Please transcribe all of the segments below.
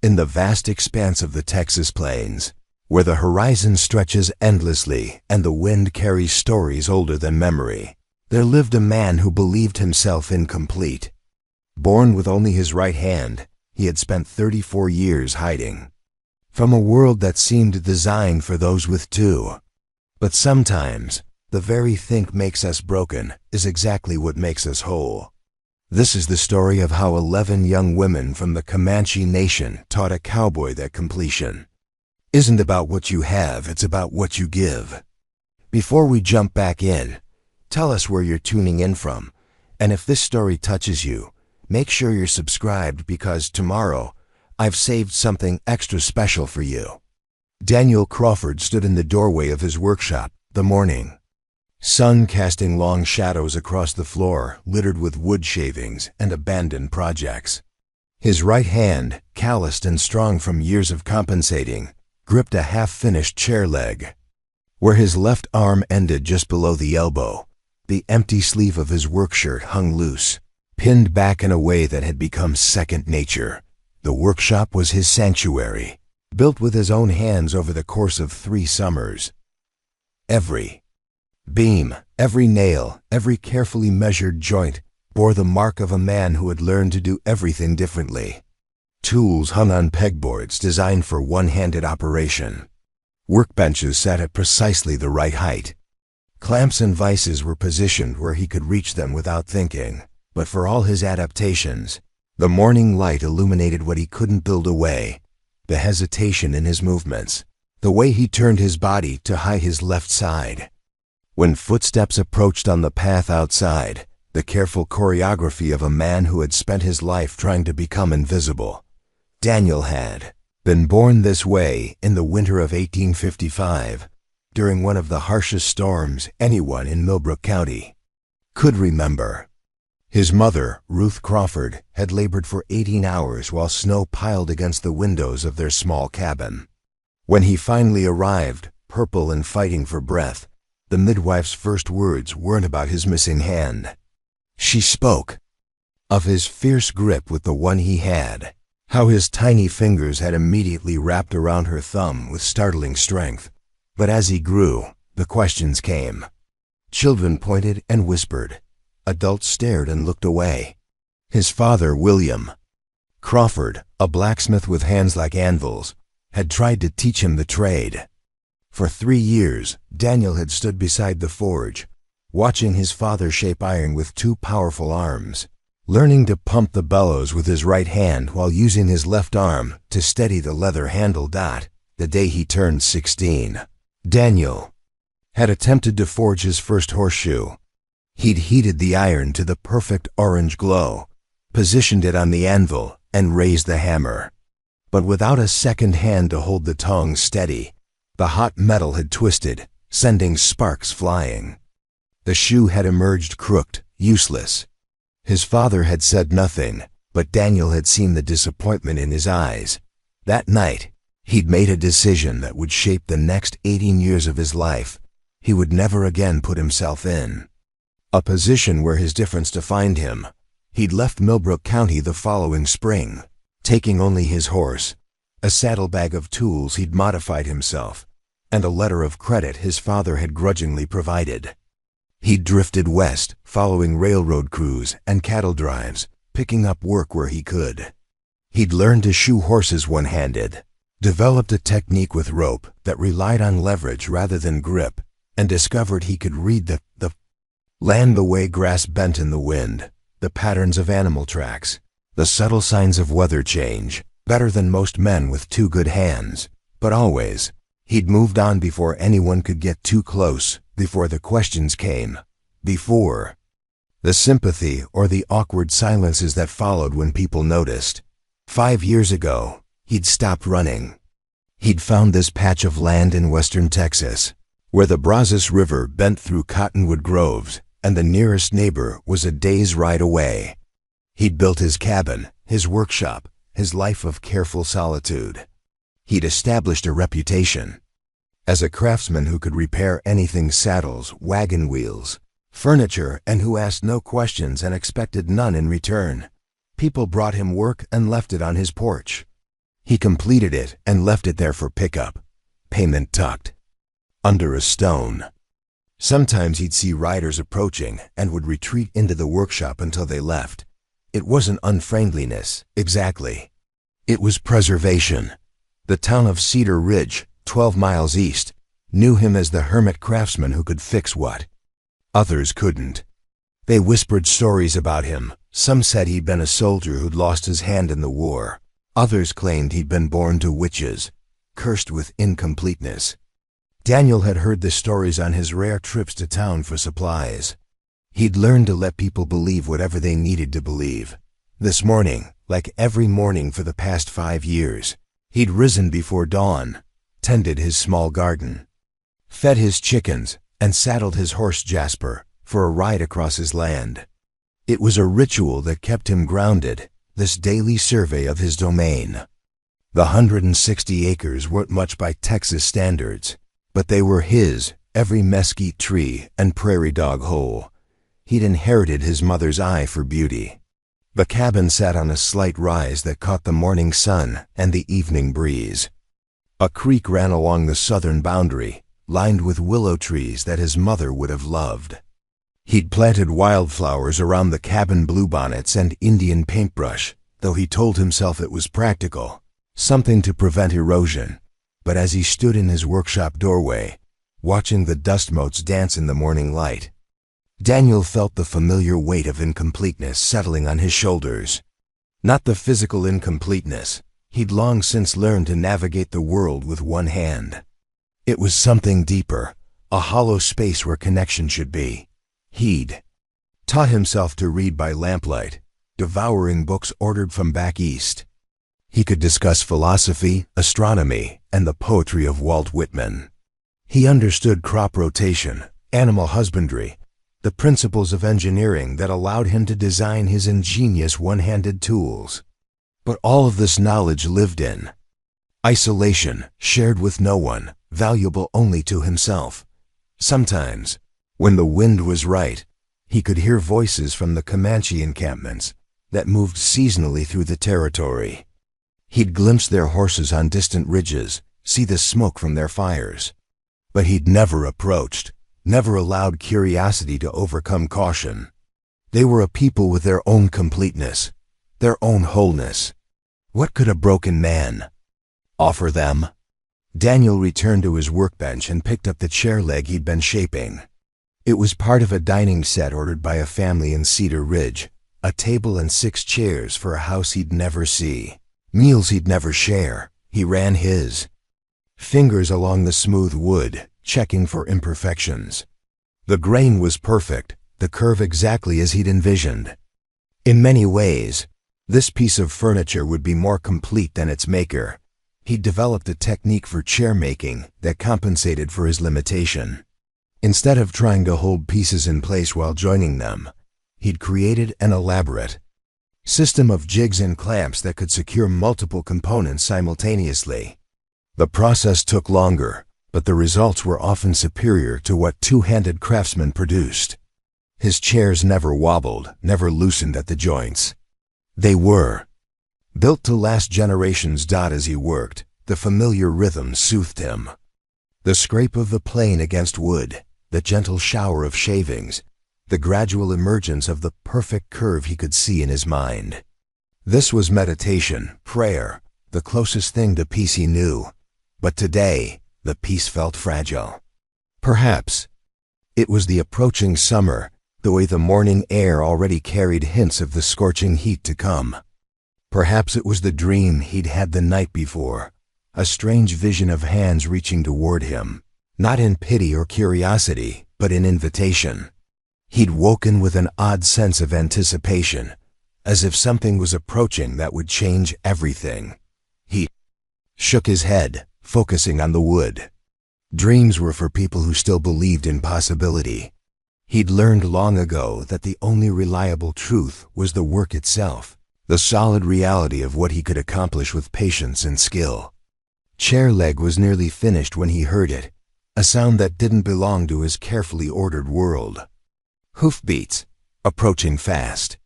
In the vast expanse of the Texas plains, where the horizon stretches endlessly and the wind carries stories older than memory, there lived a man who believed himself incomplete. Born with only his right hand, he had spent 34 years hiding from a world that seemed designed for those with two. But sometimes, the very thing makes us broken is exactly what makes us whole. This is the story of how 11 young women from the Comanche nation taught a cowboy that completion isn't about what you have, it's about what you give. Before we jump back in, tell us where you're tuning in from, and if this story touches you, make sure you're subscribed because tomorrow, I've saved something extra special for you. Daniel Crawford stood in the doorway of his workshop, the morning sun casting long shadows across the floor littered with wood shavings and abandoned projects. His right hand, calloused and strong from years of compensating, gripped a half-finished chair leg. Where his left arm ended just below the elbow, the empty sleeve of his work shirt hung loose, pinned back in a way that had become second nature. The workshop was his sanctuary, built with his own hands over the course of 3 summers. Every beam, every nail, every carefully measured joint bore the mark of a man who had learned to do everything differently. Tools hung on pegboards designed for one-handed operation. Workbenches sat at precisely the right height. Clamps and vices were positioned where he could reach them without thinking, but for all his adaptations, the morning light illuminated what he couldn't build away: the hesitation in his movements, the way he turned his body to hide his left side. When footsteps approached on the path outside, the careful choreography of a man who had spent his life trying to become invisible. Daniel had been born this way in the winter of 1855, during one of the harshest storms anyone in Millbrook County could remember. His mother, Ruth Crawford, had labored for 18 hours while snow piled against the windows of their small cabin. When he finally arrived, purple and fighting for breath, the midwife's first words weren't about his missing hand. She spoke of his fierce grip with the one he had, how his tiny fingers had immediately wrapped around her thumb with startling strength. But as he grew, the questions came. Children pointed and whispered. Adults stared and looked away. His father, William Crawford, a blacksmith with hands like anvils, had tried to teach him the trade. For 3 years, Daniel had stood beside the forge, watching his father shape iron with 2 powerful arms, learning to pump the bellows with his right hand while using his left arm to steady the leather handle. The day he turned 16, Daniel had attempted to forge his first horseshoe. He'd heated the iron to the perfect orange glow, positioned it on the anvil, and raised the hammer. But without a second hand to hold the tongs steady, the hot metal had twisted, sending sparks flying. The shoe had emerged crooked, useless. His father had said nothing, but Daniel had seen the disappointment in his eyes. That night, he'd made a decision that would shape the next 18 years of his life. He would never again put himself in a position where his difference defined him. He'd left Millbrook County the following spring, taking only his horse, a saddlebag of tools he'd modified himself, and a letter of credit his father had grudgingly provided. He'd drifted west, following railroad crews and cattle drives, picking up work where he could. He'd learned to shoe horses one-handed, developed a technique with rope that relied on leverage rather than grip, and discovered he could read the land, the way grass bent in the wind, the patterns of animal tracks, the subtle signs of weather change, better than most men with 2 good hands. But always, he'd moved on before anyone could get too close, before the questions came, before the sympathy or the awkward silences that followed when people noticed. 5 years ago, he'd stopped running. He'd found this patch of land in western Texas, where the Brazos River bent through cottonwood groves, and the nearest neighbor was a day's ride away. He'd built his cabin, his workshop, his life of careful solitude. He'd established a reputation as a craftsman who could repair anything: saddles, wagon wheels, furniture, and who asked no questions and expected none in return. People brought him work and left it on his porch. He completed it and left it there for pickup, payment tucked under a stone. Sometimes he'd see riders approaching and would retreat into the workshop until they left. It wasn't unfriendliness, exactly. It was preservation. The town of Cedar Ridge, 12 miles east, knew him as the hermit craftsman who could fix what others couldn't. They whispered stories about him. Some said he'd been a soldier who'd lost his hand in the war. Others claimed he'd been born to witches, cursed with incompleteness. Daniel had heard the stories on his rare trips to town for supplies. He'd learned to let people believe whatever they needed to believe. This morning, like every morning for the past 5 years, he'd risen before dawn, tended his small garden, fed his chickens, and saddled his horse Jasper for a ride across his land. It was a ritual that kept him grounded, this daily survey of his domain. The 160 acres weren't much by Texas standards, but they were his, every mesquite tree and prairie dog hole. He'd inherited his mother's eye for beauty. The cabin sat on a slight rise that caught the morning sun and the evening breeze. A creek ran along the southern boundary, lined with willow trees that his mother would have loved. He'd planted wildflowers around the cabin bluebonnets and Indian paintbrush, though he told himself it was practical, something to prevent erosion. But as he stood in his workshop doorway, watching the dust motes dance in the morning light, Daniel felt the familiar weight of incompleteness settling on his shoulders. Not the physical incompleteness. He'd long since learned to navigate the world with one hand. It was something deeper, a hollow space where connection should be. He'd taught himself to read by lamplight, devouring books ordered from back east. He could discuss philosophy, astronomy, and the poetry of Walt Whitman. He understood crop rotation, animal husbandry, the principles of engineering that allowed him to design his ingenious one-handed tools. But all of this knowledge lived in isolation, shared with no one, valuable only to himself. Sometimes, when the wind was right, he could hear voices from the Comanche encampments that moved seasonally through the territory. He'd glimpse their horses on distant ridges, see the smoke from their fires. But he'd never approached, never allowed curiosity to overcome caution. They were a people with their own completeness, their own wholeness. What could a broken man offer them? Daniel returned to his workbench and picked up the chair leg he'd been shaping. It was part of a dining set ordered by a family in Cedar Ridge, a table and 6 chairs for a house he'd never see. Meals he'd never share. He ran his fingers along the smooth wood, checking for imperfections. The grain was perfect, the curve exactly as he'd envisioned. In many ways, this piece of furniture would be more complete than its maker. He'd developed a technique for chair making that compensated for his limitation. Instead of trying to hold pieces in place while joining them, he'd created an elaborate system of jigs and clamps that could secure multiple components simultaneously. The process took longer, but the results were often superior to what two-handed craftsmen produced. His chairs never wobbled, never loosened at the joints. They were built to last generations. As he worked, the familiar rhythm soothed him. The scrape of the plane against wood, the gentle shower of shavings, the gradual emergence of the perfect curve he could see in his mind. This was meditation, prayer, the closest thing to peace he knew. But today, the peace felt fragile. Perhaps it was the approaching summer, the way the morning air already carried hints of the scorching heat to come. Perhaps it was the dream he'd had the night before, a strange vision of hands reaching toward him, not in pity or curiosity, but in invitation. He'd woken with an odd sense of anticipation, as if something was approaching that would change everything. He shook his head, focusing on the wood. Dreams were for people who still believed in possibility. He'd learned long ago that the only reliable truth was the work itself, the solid reality of what he could accomplish with patience and skill. Chair leg was nearly finished when he heard it, a sound that didn't belong to his carefully ordered world. Hoofbeats, approaching fast.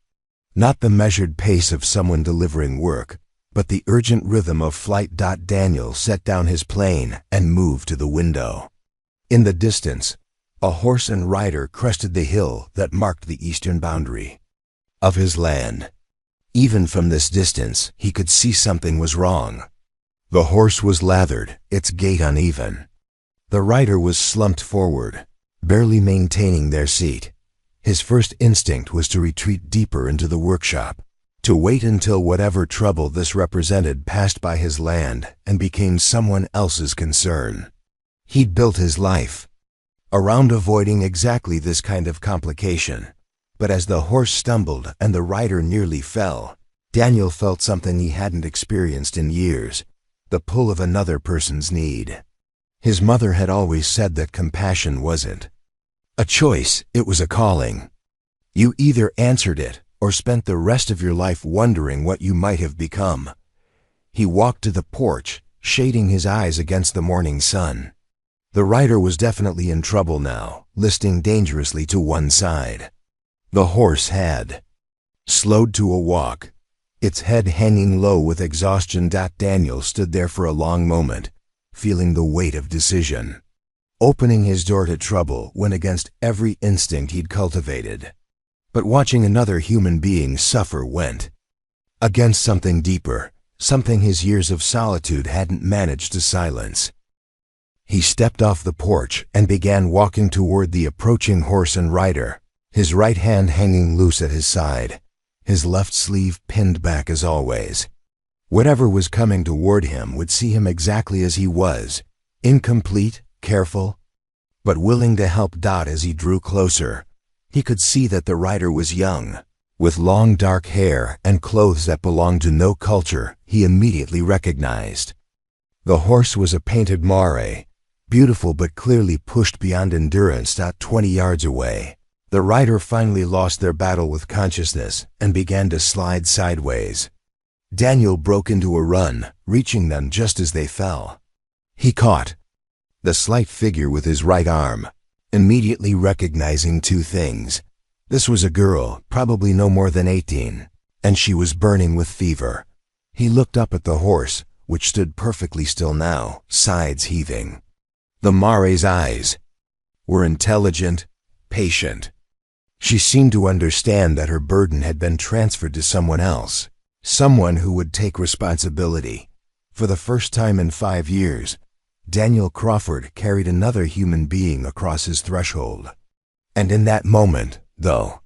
Not the measured pace of someone delivering work, but the urgent rhythm of flight. Daniel set down his plane and moved to the window. In the distance, a horse and rider crested the hill that marked the eastern boundary of his land. Even from this distance, he could see something was wrong. The horse was lathered, its gait uneven. The rider was slumped forward, barely maintaining their seat. His first instinct was to retreat deeper into the workshop, to wait until whatever trouble this represented passed by his land and became someone else's concern. He'd built his life around avoiding exactly this kind of complication. But as the horse stumbled and the rider nearly fell, Daniel felt something he hadn't experienced in years: the pull of another person's need. His mother had always said that compassion wasn't a choice, it was a calling. You either answered it or spent the rest of your life wondering what you might have become. He walked to the porch, shading his eyes against the morning sun. The rider was definitely in trouble now, listing dangerously to one side. The horse had slowed to a walk, its head hanging low with exhaustion. Daniel stood there for a long moment, feeling the weight of decision. Opening his door to trouble went against every instinct he'd cultivated. But watching another human being suffer went against something deeper, something his years of solitude hadn't managed to silence. He stepped off the porch and began walking toward the approaching horse and rider, his right hand hanging loose at his side, his left sleeve pinned back as always. Whatever was coming toward him would see him exactly as he was, incomplete, careful, but willing to help. As he drew closer, he could see that the rider was young, with long dark hair and clothes that belonged to no culture he immediately recognized. The horse was a painted mare, beautiful but clearly pushed beyond endurance. 20 yards away, the rider finally lost their battle with consciousness and began to slide sideways. Daniel broke into a run, reaching them just as they fell. He caught the slight figure with his right arm, immediately recognizing two things. This was a girl, probably no more than 18, and she was burning with fever. He looked up at the horse, which stood perfectly still now, sides heaving. The mare's eyes were intelligent, patient. She seemed to understand that her burden had been transferred to someone else, someone who would take responsibility. For the first time in 5 years, Daniel Crawford carried another human being across his threshold. And in that moment, though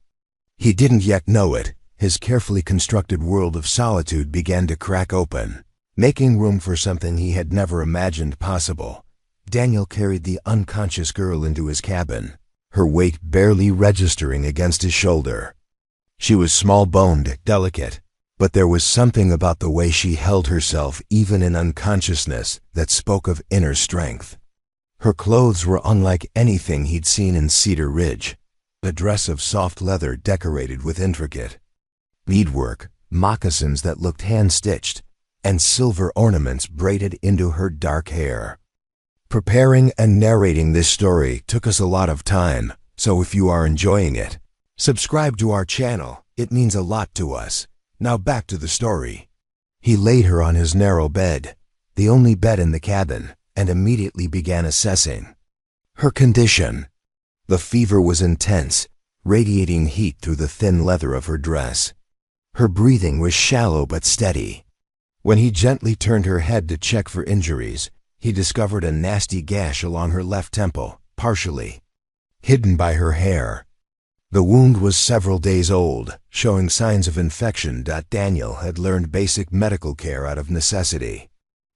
he didn't yet know it, his carefully constructed world of solitude began to crack open, making room for something he had never imagined possible. Daniel carried the unconscious girl into his cabin, her weight barely registering against his shoulder. She was small-boned, delicate, but there was something about the way she held herself even in unconsciousness that spoke of inner strength. Her clothes were unlike anything he'd seen in Cedar Ridge, a dress of soft leather decorated with intricate beadwork, moccasins that looked hand-stitched, and silver ornaments braided into her dark hair. Preparing and narrating this story took us a lot of time, so if you are enjoying it, subscribe to our channel. It means a lot to us. Now back to the story. He laid her on his narrow bed, the only bed in the cabin, and immediately began assessing her condition. The fever was intense, radiating heat through the thin leather of her dress. Her breathing was shallow but steady. When he gently turned her head to check for injuries, he discovered a nasty gash along her left temple, partially hidden by her hair. The wound was several days old, showing signs of infection. Daniel had learned basic medical care out of necessity.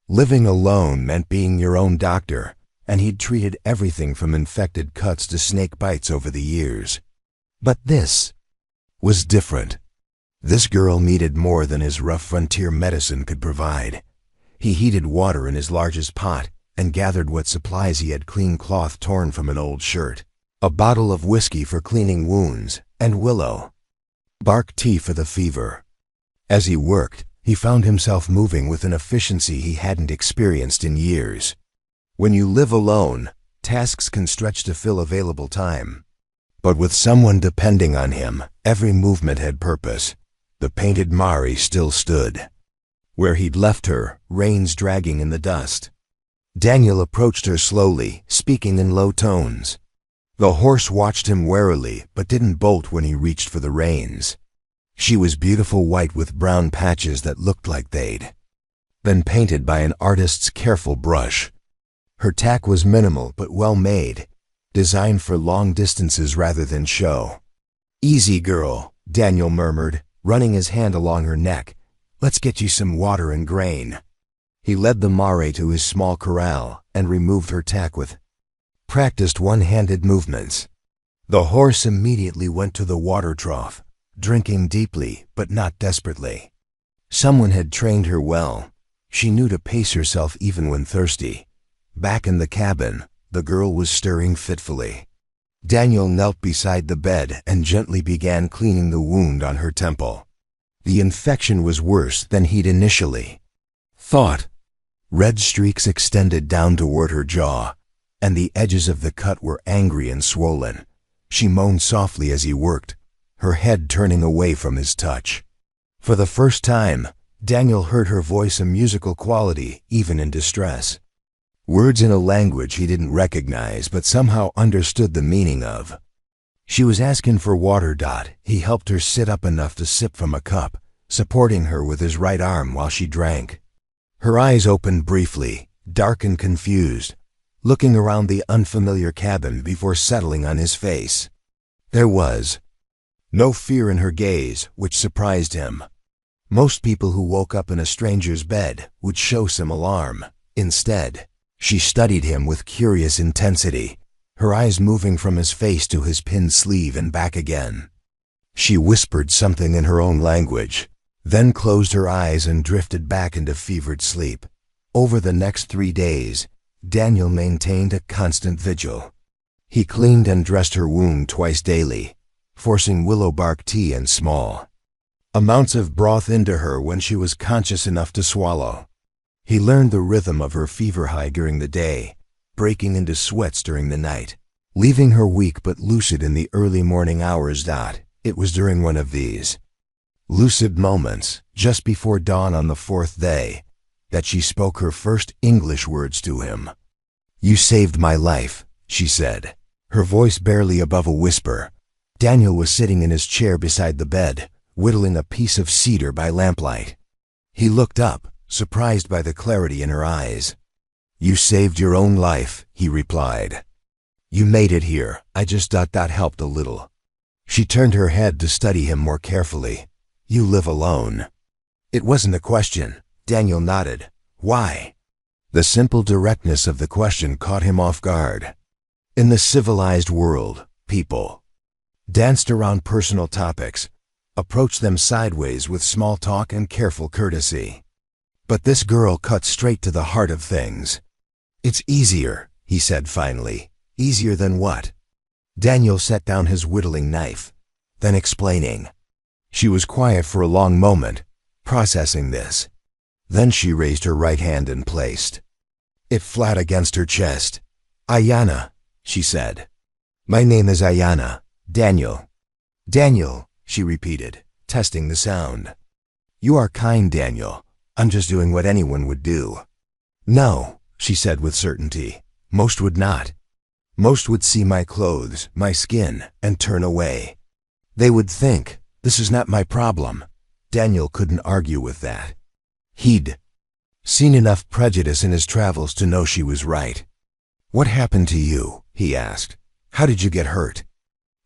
Living alone meant being your own doctor, and he'd treated everything from infected cuts to snake bites over the years. But this was different. This girl needed more than his rough frontier medicine could provide. He heated water in his largest pot and gathered what supplies he had: clean cloth torn from an old shirt, a bottle of whiskey for cleaning wounds, and willow bark tea for the fever. As he worked, he found himself moving with an efficiency he hadn't experienced in years. When you live alone, tasks can stretch to fill available time. But with someone depending on him, every movement had purpose. The painted mare still stood, where he'd left her, reins dragging in the dust. Daniel approached her slowly, speaking in low tones. The horse watched him warily, but didn't bolt when he reached for the reins. She was beautiful white with brown patches that looked like they'd been painted by an artist's careful brush. Her tack was minimal but well made, designed for long distances rather than show. "Easy, girl," Daniel murmured, running his hand along her neck. "Let's get you some water and grain." He led the mare to his small corral and removed her tack with practiced one-handed movements. The horse immediately went to the water trough, drinking deeply but not desperately. Someone had trained her well. She knew to pace herself even when thirsty. Back in the cabin, the girl was stirring fitfully. Daniel knelt beside the bed and gently began cleaning the wound on her temple. The infection was worse than he'd initially thought. Red streaks extended down toward her jaw, and the edges of the cut were angry and swollen. She moaned softly as he worked, her head turning away from his touch. For the first time, Daniel heard her voice a musical quality, even in distress. Words in a language he didn't recognize but somehow understood the meaning of. She was asking for water. He helped her sit up enough to sip from a cup, supporting her with his right arm while she drank. Her eyes opened briefly, dark and confused, looking around the unfamiliar cabin before settling on his face. There was no fear in her gaze, which surprised him. Most people who woke up in a stranger's bed would show some alarm. Instead, she studied him with curious intensity, her eyes moving from his face to his pinned sleeve and back again. She whispered something in her own language, then closed her eyes and drifted back into fevered sleep. Over the next 3 days, Daniel maintained a constant vigil. He cleaned and dressed her wound twice daily, forcing willow bark tea and small amounts of broth into her when she was conscious enough to swallow. He learned the rhythm of her fever high during the day, breaking into sweats during the night, leaving her weak but lucid in the early morning hours. It was during one of these lucid moments, just before dawn on the 4th day, that she spoke her first English words to him. "You saved my life," she said, her voice barely above a whisper. Daniel was sitting in his chair beside the bed, whittling a piece of cedar by lamplight. He looked up, surprised by the clarity in her eyes. "You saved your own life," he replied. "You made it here. I just thought that helped a little." She turned her head to study him more carefully. "You live alone?" It wasn't a question. Daniel nodded. "Why?" The simple directness of the question caught him off guard. In the civilized world, people danced around personal topics, approached them sideways with small talk and careful courtesy. But this girl cut straight to the heart of things. "It's easier," he said finally. "Easier than what?" Daniel set down his whittling knife, then explaining. She was quiet for a long moment, processing this. Then she raised her right hand and placed it flat against her chest. "Ayana," she said. "My name is Ayana. Daniel." "Daniel," she repeated, testing the sound. "You are kind, Daniel. I'm just doing what anyone would do." "No," she said with certainty. "Most would not. Most would see my clothes, my skin, and turn away. They would think, this is not my problem." Daniel couldn't argue with that. He'd seen enough prejudice in his travels to know she was right. "What happened to you?" he asked. "How did you get hurt?"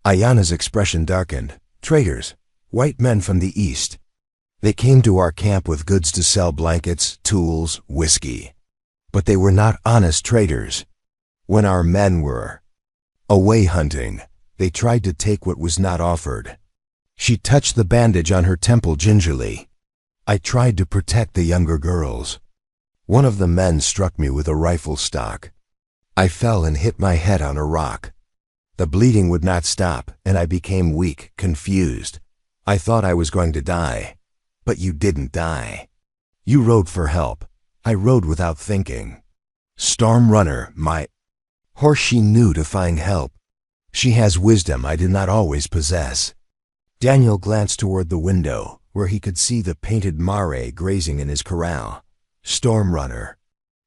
Ayana's expression darkened. "Traders, white men from the east. They came to our camp with goods to sell, blankets, tools, whiskey. But they were not honest traders. When our men were away hunting, they tried to take what was not offered." She touched the bandage on her temple gingerly. "I tried to protect the younger girls. One of the men struck me with a rifle stock. I fell and hit my head on a rock. The bleeding would not stop, and I became weak, confused. I thought I was going to die. But you didn't die. You rode for help. I rode without thinking. Storm Runner, my horse, she knew to find help. She has wisdom I did not always possess." Daniel glanced toward the window, where he could see the painted mare grazing in his corral. Storm Runner.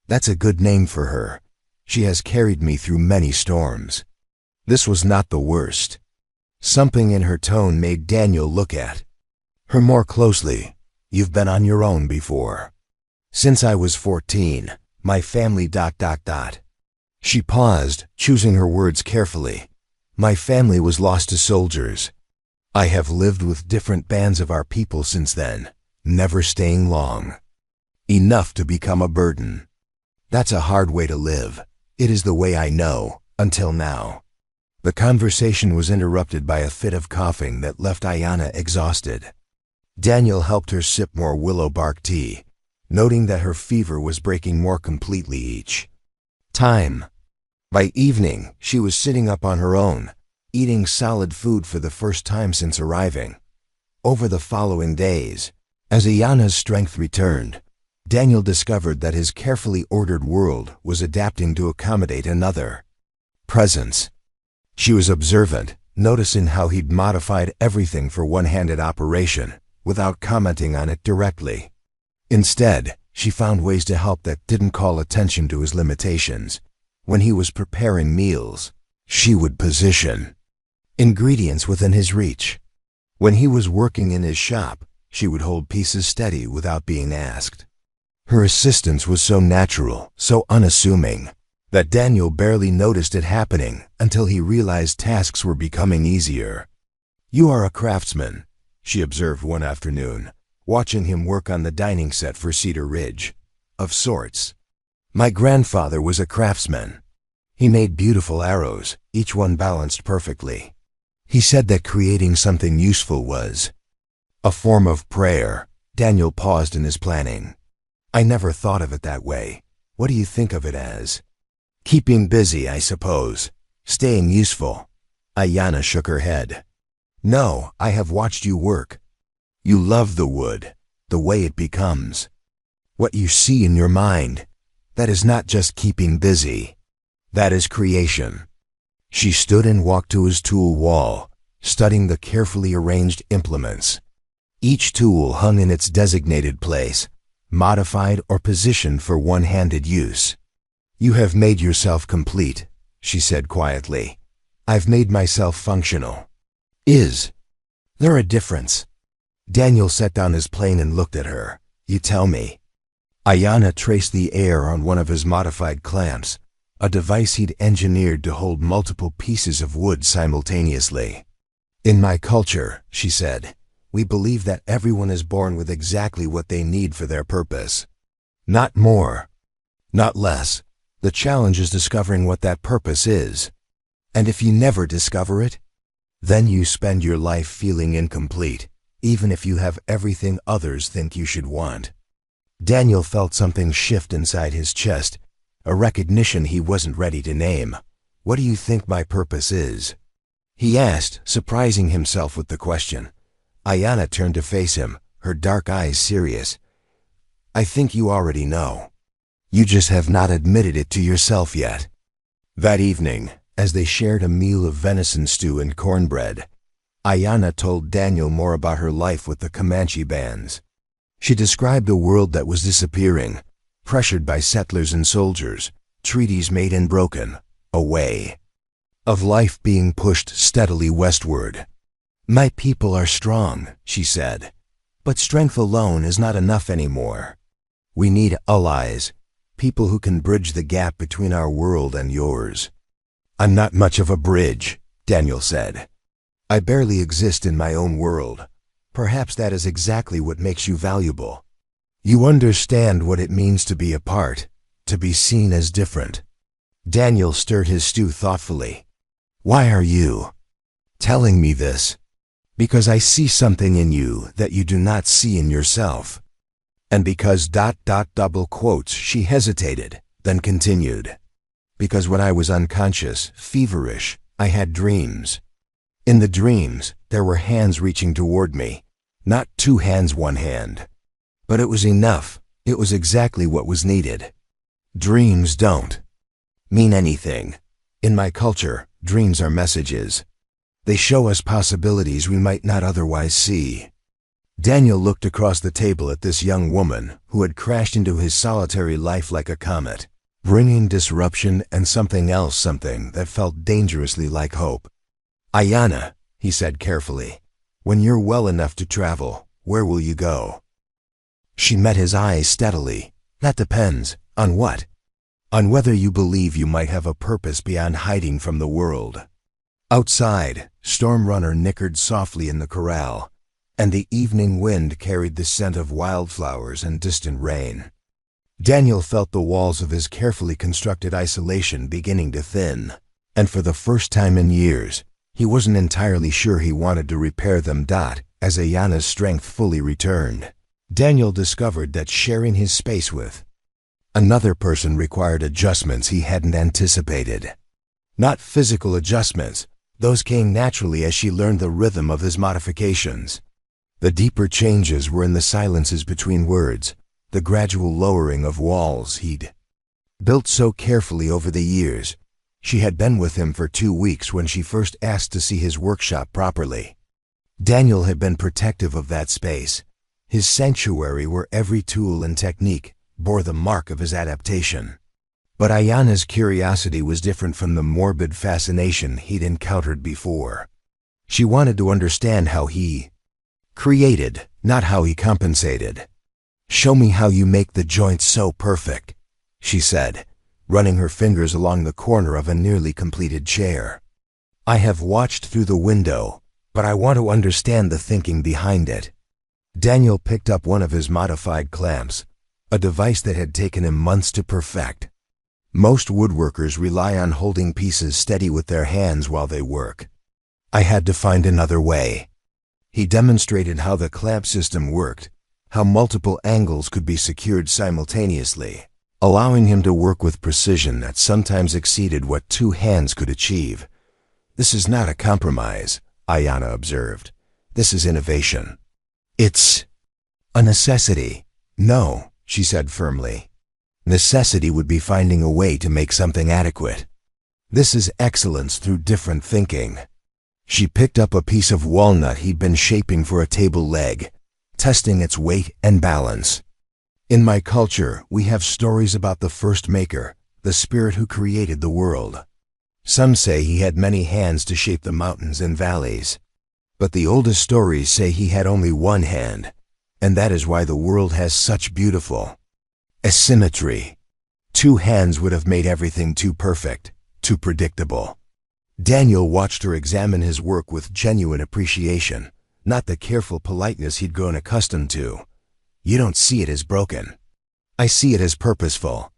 That's a good name for her. She has carried me through many storms. This was not the worst. Something in her tone made Daniel look at her more closely. You've been on your own before. Since I was 14, my family ... She paused, choosing her words carefully. My family was lost to soldiers. I have lived with different bands of our people since then, never staying long. Enough to become a burden. That's a hard way to live. It is the way I know, until now. The conversation was interrupted by a fit of coughing that left Ayanna exhausted. Daniel helped her sip more willow bark tea, noting that her fever was breaking more completely each time. By evening, she was sitting up on her own, eating solid food for the first time since arriving. Over the following days, as Ayanna's strength returned, Daniel discovered that his carefully ordered world was adapting to accommodate another presence. She was observant, noticing how he'd modified everything for one-handed operation, without commenting on it directly. Instead, she found ways to help that didn't call attention to his limitations. When he was preparing meals, she would position ingredients within his reach. When he was working in his shop, she would hold pieces steady without being asked. Her assistance was so natural, so unassuming, that Daniel barely noticed it happening until he realized tasks were becoming easier. You are a craftsman, she observed one afternoon, watching him work on the dining set for Cedar Ridge. Of sorts. My grandfather was a craftsman. He made beautiful arrows, each one balanced perfectly. He said that creating something useful was a form of prayer. Daniel paused in his planning. I never thought of it that way. What do you think of it as? Keeping busy, I suppose. Staying useful. Ayanna shook her head. No, I have watched you work. You love the wood, the way it becomes. What you see in your mind. That is not just keeping busy. That is creation. She stood and walked to his tool wall, studying the carefully arranged implements. Each tool hung in its designated place, modified or positioned for one-handed use. You have made yourself complete, she said quietly. I've made myself functional. Is there a difference? Daniel set down his plane and looked at her. You tell me. Ayanna traced the air on one of his modified clamps, a device he'd engineered to hold multiple pieces of wood simultaneously. In my culture, she said, we believe that everyone is born with exactly what they need for their purpose. Not more, not less. The challenge is discovering what that purpose is. And if you never discover it, then you spend your life feeling incomplete, even if you have everything others think you should want. Daniel felt something shift inside his chest, a recognition he wasn't ready to name. What do you think my purpose is? He asked, surprising himself with the question. Ayanna turned to face him, her dark eyes serious. I think you already know. You just have not admitted it to yourself yet. That evening, as they shared a meal of venison stew and cornbread, Ayanna told Daniel more about her life with the Comanche bands. She described a world that was disappearing, pressured by settlers and soldiers, treaties made and broken, a way of life being pushed steadily westward. My people are strong, she said, but strength alone is not enough anymore. We need allies, people who can bridge the gap between our world and yours. I'm not much of a bridge, Daniel said. I barely exist in my own world. Perhaps that is exactly what makes you valuable. You understand what it means to be apart, to be seen as different. Daniel stirred his stew thoughtfully. Why are you telling me this? Because I see something in you that you do not see in yourself. And because ... double quotes, she hesitated, then continued. Because when I was unconscious, feverish, I had dreams. In the dreams, there were hands reaching toward me. Not two hands, one hand. But it was enough. It was exactly what was needed. Dreams don't mean anything. In my culture, dreams are messages. They show us possibilities we might not otherwise see. Daniel looked across the table at this young woman who had crashed into his solitary life like a comet, bringing disruption and something that felt dangerously like hope. "Ayanna," he said carefully, "when you're well enough to travel, where will you go?" She met his eyes steadily. "That depends. On what?" "On whether you believe you might have a purpose beyond hiding from the world." Outside, Stormrunner nickered softly in the corral, and the evening wind carried the scent of wildflowers and distant rain. Daniel felt the walls of his carefully constructed isolation beginning to thin, and for the first time in years, he wasn't entirely sure he wanted to repair them. As Ayanna's strength fully returned, Daniel discovered that sharing his space with another person required adjustments he hadn't anticipated. Not physical adjustments, those came naturally as she learned the rhythm of his modifications. The deeper changes were in the silences between words, the gradual lowering of walls he'd built so carefully over the years. She had been with him for 2 weeks when she first asked to see his workshop properly. Daniel had been protective of that space, his sanctuary where every tool and technique bore the mark of his adaptation. But Ayanna's curiosity was different from the morbid fascination he'd encountered before. She wanted to understand how he created, not how he compensated. "Show me how you make the joints so perfect," she said, running her fingers along the corner of a nearly completed chair. "I have watched through the window, but I want to understand the thinking behind it." Daniel picked up one of his modified clamps, a device that had taken him months to perfect. Most woodworkers rely on holding pieces steady with their hands while they work. "I had to find another way." He demonstrated how the clamp system worked, how multiple angles could be secured simultaneously, allowing him to work with precision that sometimes exceeded what 2 hands could achieve. "This is not a compromise," Ayanna observed. "This is innovation. It's a necessity." "No," she said firmly. "Necessity would be finding a way to make something adequate. This is excellence through different thinking." She picked up a piece of walnut he'd been shaping for a table leg, testing its weight and balance. "In my culture, we have stories about the first maker, the spirit who created the world. Some say he had many hands to shape the mountains and valleys. But the oldest stories say he had only one hand, and that is why the world has such beautiful asymmetry. 2 hands would have made everything too perfect, too predictable." Daniel watched her examine his work with genuine appreciation, not the careful politeness he'd grown accustomed to. "You don't see it as broken. I see it as purposeful.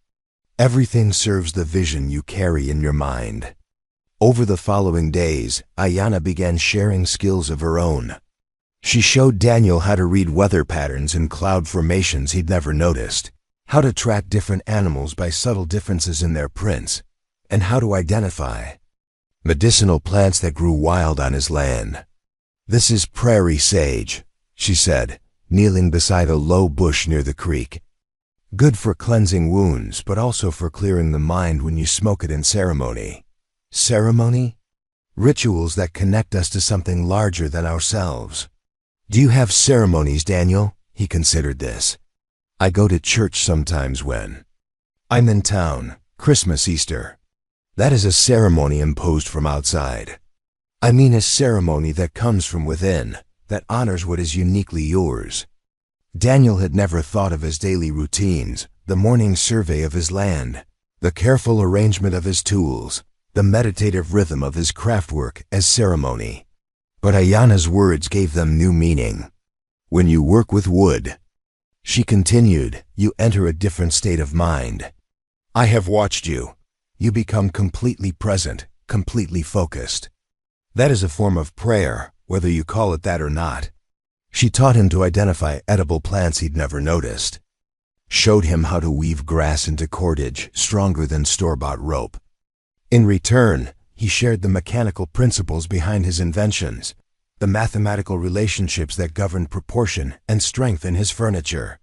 Everything serves the vision you carry in your mind." Over the following days, Ayanna began sharing skills of her own. She showed Daniel how to read weather patterns and cloud formations he'd never noticed, how to track different animals by subtle differences in their prints, and how to identify medicinal plants that grew wild on his land. "This is prairie sage," she said, kneeling beside a low bush near the creek. "Good for cleansing wounds, but also for clearing the mind when you smoke it in ceremony." Ceremony? Rituals that connect us to something larger than ourselves. "Do you have ceremonies, Daniel?" He considered this. "I go to church sometimes when I'm in town, Christmas, Easter. That is a ceremony imposed from outside. I mean a ceremony that comes from within, that honors what is uniquely yours." Daniel had never thought of his daily routines, the morning survey of his land, the careful arrangement of his tools, the meditative rhythm of his craftwork as ceremony. But Ayanna's words gave them new meaning. "When you work with wood," she continued, "you enter a different state of mind. I have watched you. You become completely present, completely focused. That is a form of prayer, whether you call it that or not." She taught him to identify edible plants he'd never noticed, showed him how to weave grass into cordage stronger than store-bought rope. In return, he shared the mechanical principles behind his inventions, the mathematical relationships that govern proportion and strength in his furniture.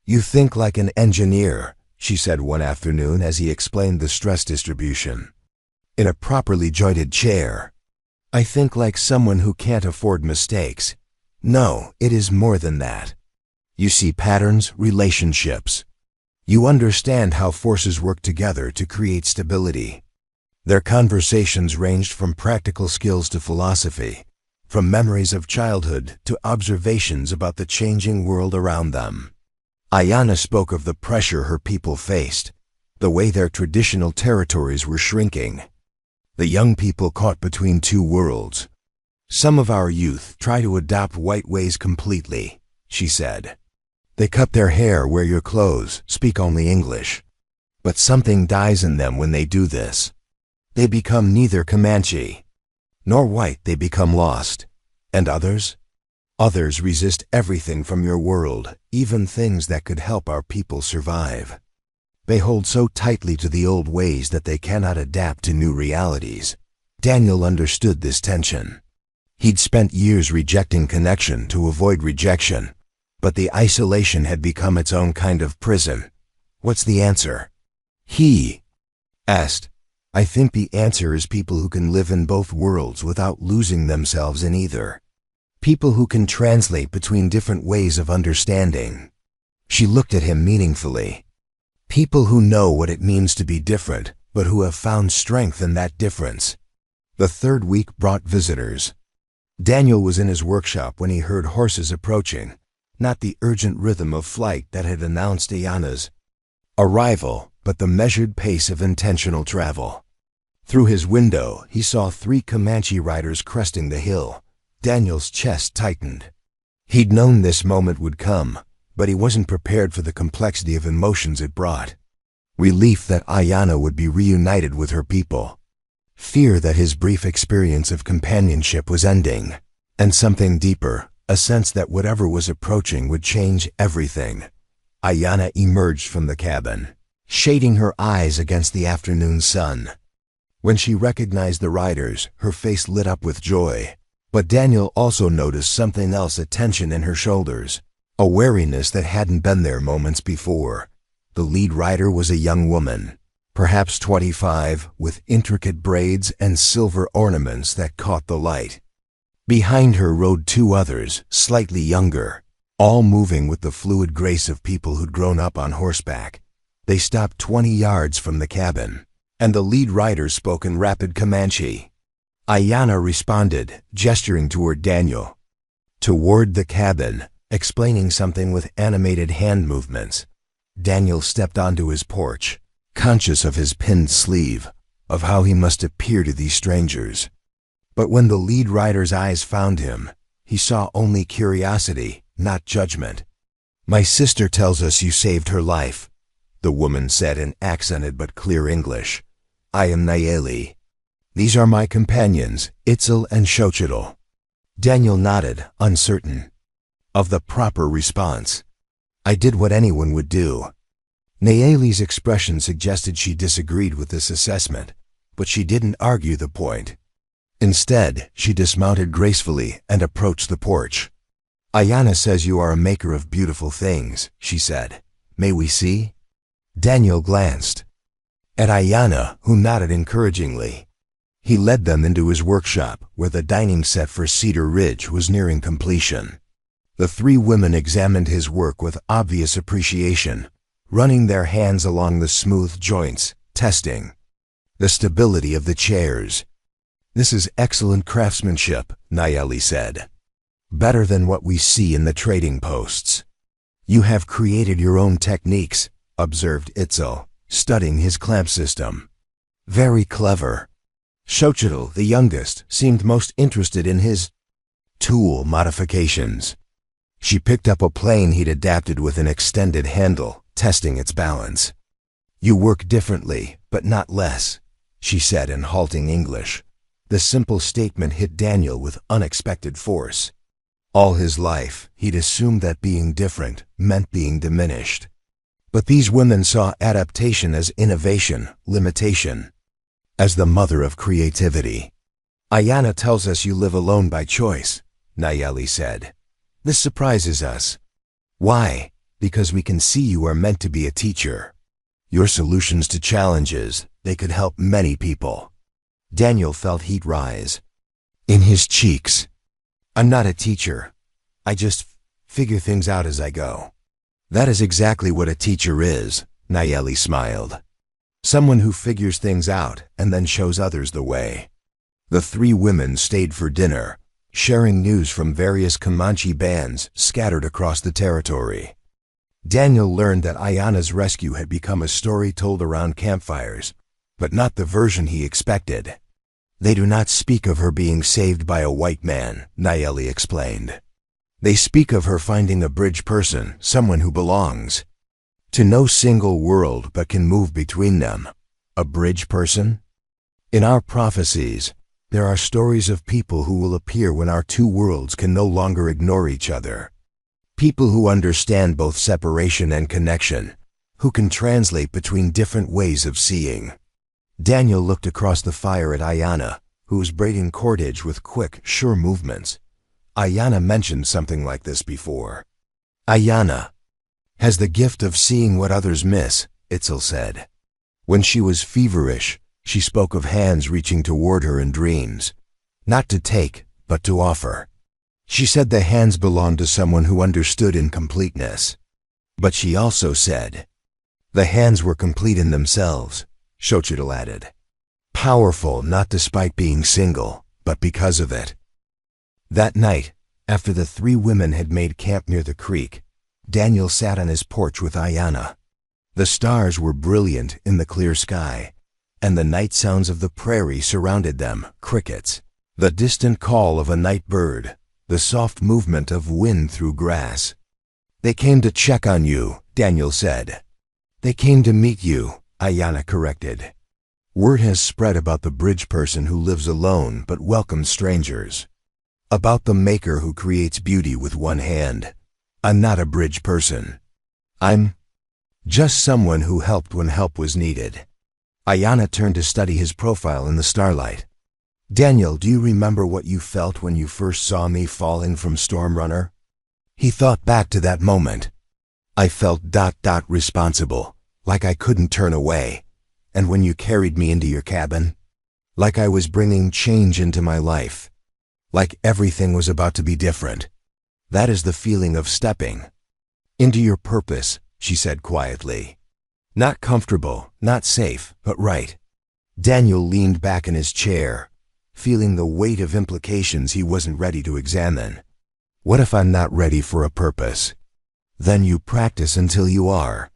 "You think like an engineer," she said one afternoon as he explained the stress distribution. "In a properly jointed chair. I think like someone who can't afford mistakes. No, it is more than that. You see patterns, relationships. You understand how forces work together to create stability. Their conversations ranged from practical skills to philosophy, from memories of childhood to observations about the changing world around them. Ayanna spoke of the pressure her people faced, the way their traditional territories were shrinking. The young people caught between two worlds. Some of our youth try to adopt white ways completely, she said. They cut their hair, wear your clothes, speak only English. But something dies in them when they do this. They become neither Comanche nor white, they become lost. And others? Others resist everything from your world, even things that could help our people survive. They hold so tightly to the old ways that they cannot adapt to new realities. Daniel understood this tension. He'd spent years rejecting connection to avoid rejection, but the isolation had become its own kind of prison. What's the answer? He asked. I think the answer is people who can live in both worlds without losing themselves in either. People who can translate between different ways of understanding. She looked at him meaningfully. People who know what it means to be different, but who have found strength in that difference. The third week brought visitors. Daniel was in his workshop when he heard horses approaching, not the urgent rhythm of flight that had announced Ayanna's arrival, but the measured pace of intentional travel. Through his window, he saw 3 Comanche riders cresting the hill. Daniel's chest tightened. He'd known this moment would come, but he wasn't prepared for the complexity of emotions it brought. Relief that Ayanna would be reunited with her people. Fear that his brief experience of companionship was ending. And something deeper, a sense that whatever was approaching would change everything. Ayanna emerged from the cabin, shading her eyes against the afternoon sun. When she recognized the riders, her face lit up with joy. But Daniel also noticed something else, a tension in her shoulders, a wariness that hadn't been there moments before. The lead rider was a young woman, perhaps 25, with intricate braids and silver ornaments that caught the light. Behind her rode 2 others, slightly younger, all moving with the fluid grace of people who'd grown up on horseback. They stopped 20 yards from the cabin, and the lead rider spoke in rapid Comanche. Ayanna responded, gesturing toward Daniel. Toward the cabin, explaining something with animated hand movements. Daniel stepped onto his porch, conscious of his pinned sleeve, of how he must appear to these strangers. But when the lead rider's eyes found him, he saw only curiosity, not judgment. My sister tells us you saved her life, the woman said in accented but clear English. I am Nayeli. These are my companions, Itzel and Xochitl. Daniel nodded, uncertain of the proper response. I did what anyone would do. Nayeli's expression suggested she disagreed with this assessment, but she didn't argue the point. Instead, she dismounted gracefully and approached the porch. Ayanna says you are a maker of beautiful things, she said. May we see? Daniel glanced at Ayanna, who nodded encouragingly. He led them into his workshop, where the dining set for Cedar Ridge was nearing completion. The 3 women examined his work with obvious appreciation, running their hands along the smooth joints, testing the stability of the chairs. This is excellent craftsmanship, Nayeli said. Better than what we see in the trading posts. You have created your own techniques, observed Itzel, studying his clamp system. Very clever. Xochitl, the youngest, seemed most interested in his tool modifications. She picked up a plane he'd adapted with an extended handle, testing its balance. You work differently, but not less, she said in halting English. The simple statement hit Daniel with unexpected force. All his life, he'd assumed that being different meant being diminished. But these women saw adaptation as innovation, limitation, as the mother of creativity. Ayanna tells us you live alone by choice, Nayeli said. This surprises us. Why? Because we can see you are meant to be a teacher. Your solutions to challenges, they could help many people. Daniel felt heat rise in his cheeks. I'm not a teacher. I just figure things out as I go. That is exactly what a teacher is, Nayeli smiled. Someone who figures things out and then shows others the way. The three women stayed for dinner, sharing news from various Comanche bands scattered across the territory. Daniel learned that Ayana's rescue had become a story told around campfires, but not the version he expected. They do not speak of her being saved by a white man, Nayeli explained. They speak of her finding a bridge person, someone who belongs to no single world but can move between them. A bridge person? In our prophecies, there are stories of people who will appear when our two worlds can no longer ignore each other. People who understand both separation and connection, who can translate between different ways of seeing. Daniel looked across the fire at Ayana, who was braiding cordage with quick, sure movements. Ayana mentioned something like this before. Ayana has the gift of seeing what others miss, Itzel said. When she was feverish, she spoke of hands reaching toward her in dreams. Not to take, but to offer. She said the hands belonged to someone who understood incompleteness. But she also said, the hands were complete in themselves, Xochitl added. Powerful not despite being single, but because of it. That night, after the three women had made camp near the creek, Daniel sat on his porch with Ayana. The stars were brilliant in the clear sky, and the night sounds of the prairie surrounded them, crickets, the distant call of a night bird, the soft movement of wind through grass. They came to check on you, Daniel said. They came to meet you, Ayana corrected. Word has spread about the bridge person who lives alone but welcomes strangers. About the maker who creates beauty with one hand. I'm not a bridge person. I'm just someone who helped when help was needed. Ayana turned to study his profile in the starlight. Daniel, do you remember what you felt when you first saw me falling from Storm Runner? He thought back to that moment. I felt responsible, like I couldn't turn away. And when you carried me into your cabin, like I was bringing change into my life, like everything was about to be different. That is the feeling of stepping into your purpose, she said quietly. Not comfortable, not safe, but right. Daniel leaned back in his chair, feeling the weight of implications he wasn't ready to examine. What if I'm not ready for a purpose? Then you practice until you are.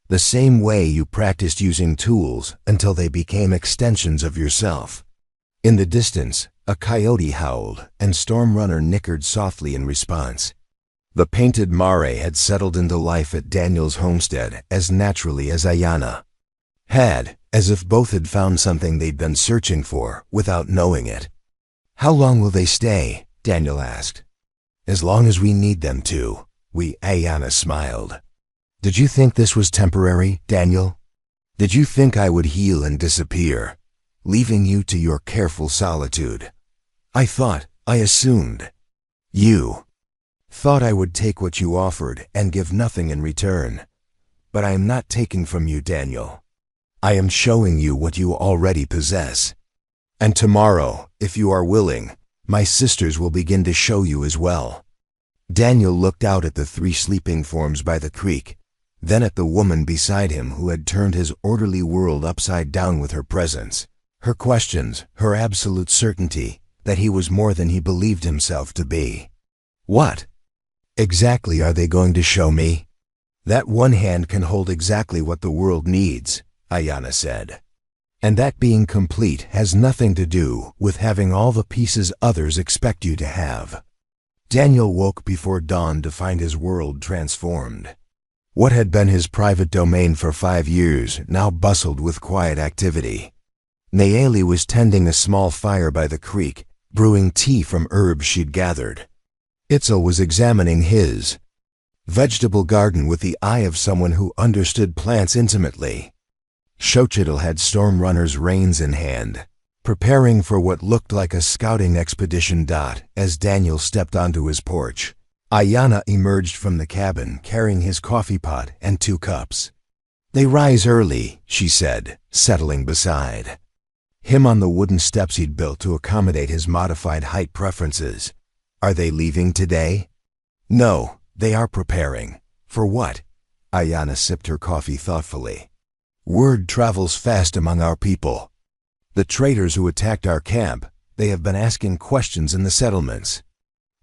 The same way you practiced using tools until they became extensions of yourself. In the distance, a coyote howled, and Storm Runner nickered softly in response. The painted mare had settled into life at Daniel's homestead as naturally as Ayana had, as if both had found something they'd been searching for without knowing it. How long will they stay? Daniel asked. As long as we need them to, Ayana smiled. Did you think this was temporary, Daniel? Did you think I would heal and disappear, leaving you to your careful solitude? I assumed. You thought I would take what you offered and give nothing in return. But I am not taking from you, Daniel. I am showing you what you already possess. And tomorrow, if you are willing, my sisters will begin to show you as well. Daniel looked out at the three sleeping forms by the creek, then at the woman beside him who had turned his orderly world upside down with her presence, her questions, her absolute certainty that he was more than he believed himself to be. What exactly are they going to show me? That one hand can hold exactly what the world needs, Ayana said. And that being complete has nothing to do with having all the pieces others expect you to have. Daniel woke before dawn to find his world transformed. What had been his private domain for 5 years now bustled with quiet activity. Nayeli was tending a small fire by the creek, brewing tea from herbs she'd gathered. Itzel was examining his vegetable garden with the eye of someone who understood plants intimately. Xochitl had Storm Runner's reins in hand, preparing for what looked like a scouting expedition. As Daniel stepped onto his porch, Ayana emerged from the cabin carrying his coffee pot and 2 cups. They rise early, she said, settling beside him on the wooden steps he'd built to accommodate his modified height preferences. Are they leaving today? No, they are preparing. For what? Ayana sipped her coffee thoughtfully. Word travels fast among our people. The traitors who attacked our camp, they have been asking questions in the settlements.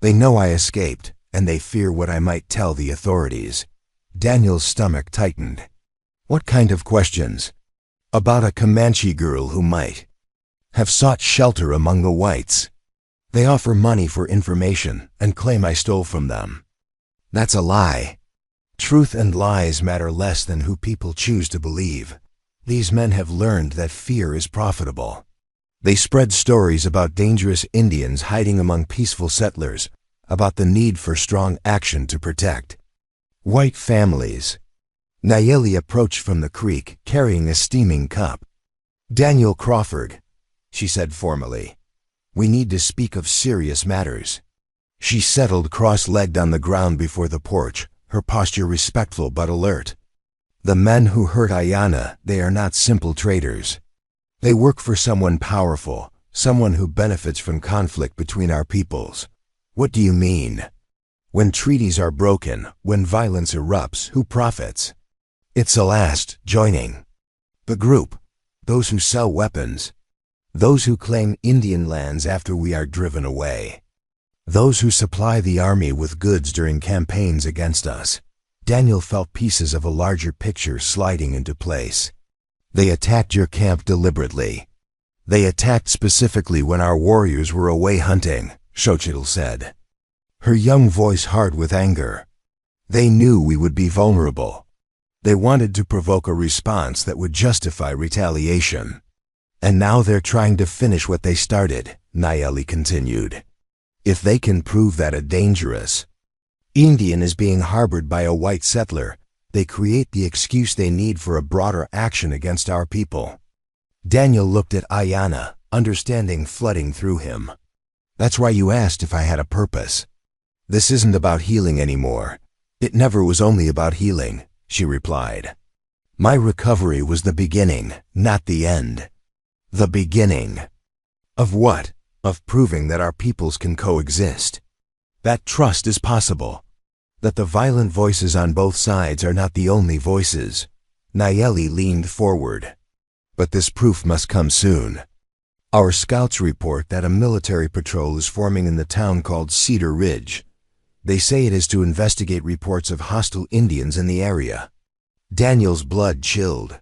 They know I escaped, and they fear what I might tell the authorities. Daniel's stomach tightened. What kind of questions? About a Comanche girl who might have sought shelter among the whites. They offer money for information and claim I stole from them. That's a lie. Truth and lies matter less than who people choose to believe. These men have learned that fear is profitable. They spread stories about dangerous Indians hiding among peaceful settlers, about the need for strong action to protect white families. Nayeli approached from the creek, carrying a steaming cup. Daniel Crawford, she said formally. We need to speak of serious matters. She settled cross-legged on the ground before the porch, her posture respectful but alert. The men who hurt Ayana, they are not simple traitors. They work for someone powerful, someone who benefits from conflict between our peoples. What do you mean? When treaties are broken, when violence erupts, who profits? It's a last joining. The group, those who sell weapons, those who claim Indian lands after we are driven away, those who supply the army with goods during campaigns against us. Daniel felt pieces of a larger picture sliding into place. They attacked your camp deliberately. They attacked specifically when our warriors were away hunting, Xochitl said, her young voice hard with anger. They knew we would be vulnerable. They wanted to provoke a response that would justify retaliation. And now they're trying to finish what they started, Nayeli continued. If they can prove that a dangerous Indian is being harbored by a white settler, they create the excuse they need for a broader action against our people. Daniel looked at Ayana, understanding flooding through him. That's why you asked if I had a purpose. This isn't about healing anymore. It never was only about healing, she replied. My recovery was the beginning, not the end. The beginning. Of what? Of proving that our peoples can coexist. That trust is possible. That the violent voices on both sides are not the only voices. Nayeli leaned forward. But this proof must come soon. Our scouts report that a military patrol is forming in the town called Cedar Ridge. They say it is to investigate reports of hostile Indians in the area. Daniel's blood chilled.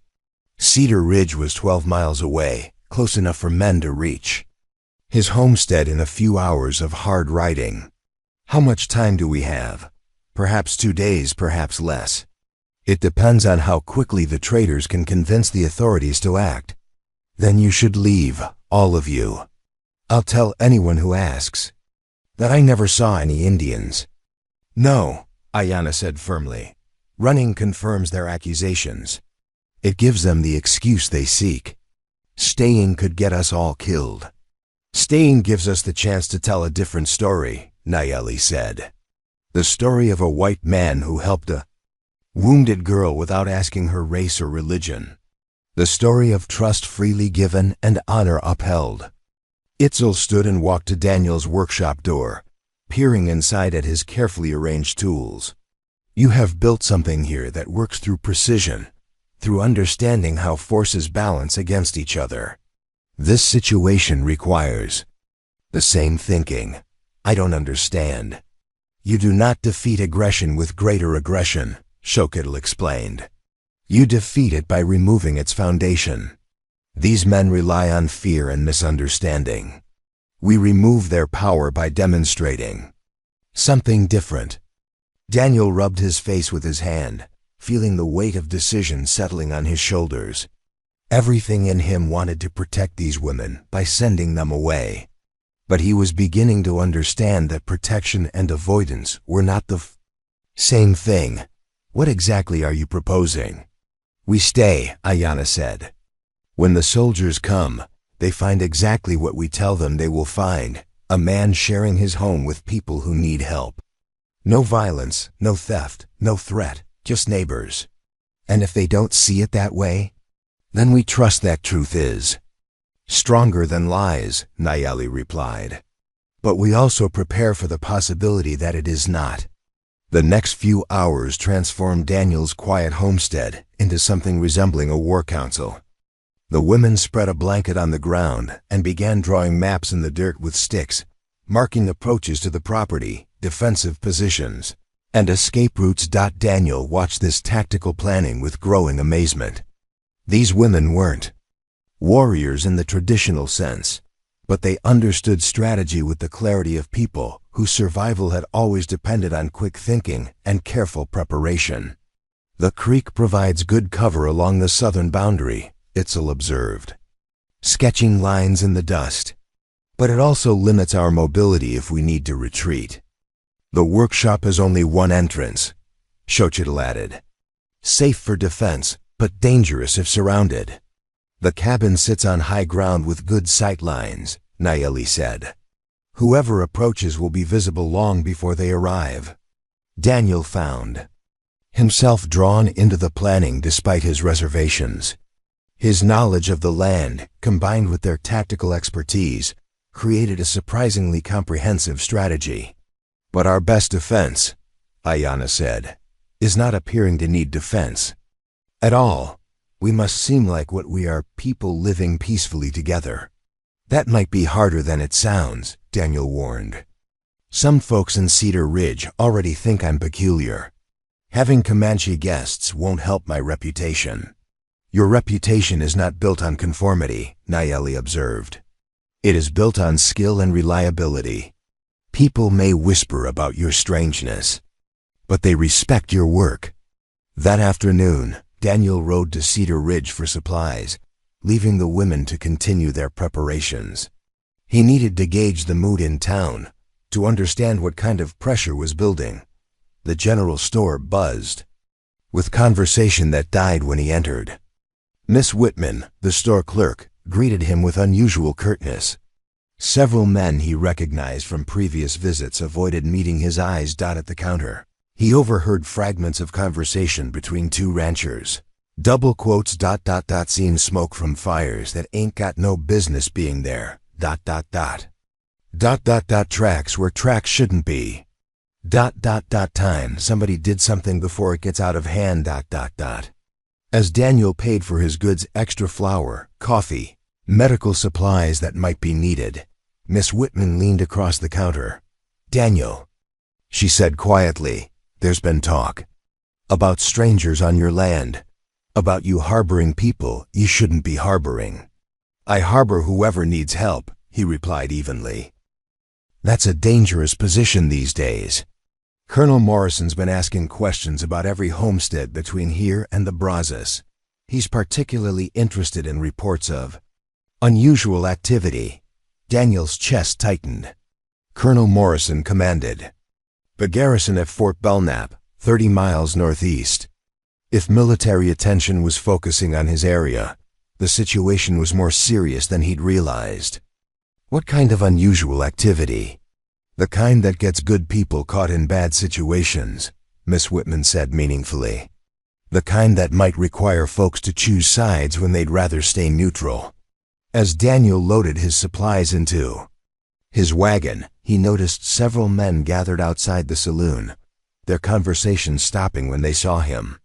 Cedar Ridge was 12 miles away, close enough for men to reach. His homestead in a few hours of hard riding. How much time do we have? Perhaps 2 days, perhaps less. It depends on how quickly the traitors can convince the authorities to act. Then you should leave, all of you. I'll tell anyone who asks that I never saw any Indians. No, Ayana said firmly. Running confirms their accusations. It gives them the excuse they seek. Staying could get us all killed. Staying gives us the chance to tell a different story, Nayeli said. The story of a white man who helped a wounded girl without asking her race or religion. The story of trust freely given and honor upheld. Itzel stood and walked to Daniel's workshop door, peering inside at his carefully arranged tools. You have built something here that works through precision, through understanding how forces balance against each other. This situation requires the same thinking. I don't understand. You do not defeat aggression with greater aggression, Xochitl explained. You defeat it by removing its foundation. These men rely on fear and misunderstanding. We remove their power by demonstrating something different. Daniel rubbed his face with his hand, feeling the weight of decision settling on his shoulders. Everything in him wanted to protect these women by sending them away. But he was beginning to understand that protection and avoidance were not the same thing. What exactly are you proposing? We stay, Ayana said. When the soldiers come, they find exactly what we tell them they will find, a man sharing his home with people who need help. No violence, no theft, no threat, just neighbors. And if they don't see it that way, then we trust that truth is stronger than lies, Nayeli replied. But we also prepare for the possibility that it is not. The next few hours transformed Daniel's quiet homestead into something resembling a war council. The women spread a blanket on the ground and began drawing maps in the dirt with sticks, marking approaches to the property, defensive positions, and escape routes. Daniel watched this tactical planning with growing amazement. These women weren't warriors in the traditional sense, but they understood strategy with the clarity of people whose survival had always depended on quick thinking and careful preparation. The creek provides good cover along the southern boundary, Itzel observed, sketching lines in the dust. But it also limits our mobility if we need to retreat. The workshop has only one entrance, Xochitl added. Safe for defense, but dangerous if surrounded. The cabin sits on high ground with good sight lines, Nayeli said. Whoever approaches will be visible long before they arrive. Daniel found himself drawn into the planning despite his reservations. His knowledge of the land, combined with their tactical expertise, created a surprisingly comprehensive strategy. But our best defense, Ayana said, is not appearing to need defense at all. We must seem like what we are, people living peacefully together. That might be harder than it sounds, Daniel warned. Some folks in Cedar Ridge already think I'm peculiar. Having Comanche guests won't help my reputation. Your reputation is not built on conformity, Nayeli observed. It is built on skill and reliability. People may whisper about your strangeness, but they respect your work. That afternoon, Daniel rode to Cedar Ridge for supplies, leaving the women to continue their preparations. He needed to gauge the mood in town, to understand what kind of pressure was building. The general store buzzed with conversation that died when he entered. Miss Whitman, the store clerk, greeted him with unusual curtness. Several men he recognized from previous visits avoided meeting his eyes. At the counter, he overheard fragments of conversation between two ranchers. Double quotes. Seen smoke from fires that ain't got no business being there. Tracks where tracks shouldn't be. Time somebody did something before it gets out of hand. As Daniel paid for his goods, extra flour, coffee, medical supplies that might be needed, Miss Whitman leaned across the counter. Daniel, she said quietly, there's been talk about strangers on your land, about you harboring people you shouldn't be harboring. I harbor whoever needs help, he replied evenly. That's a dangerous position these days. Colonel Morrison's been asking questions about every homestead between here and the Brazos. He's particularly interested in reports of unusual activity. Daniel's chest tightened. Colonel Morrison commanded the garrison at Fort Belknap, 30 miles northeast. If military attention was focusing on his area, the situation was more serious than he'd realized. What kind of unusual activity? The kind that gets good people caught in bad situations, Miss Whitman said meaningfully. The kind that might require folks to choose sides when they'd rather stay neutral. As Daniel loaded his supplies into his wagon, he noticed several men gathered outside the saloon, their conversation stopping when they saw him.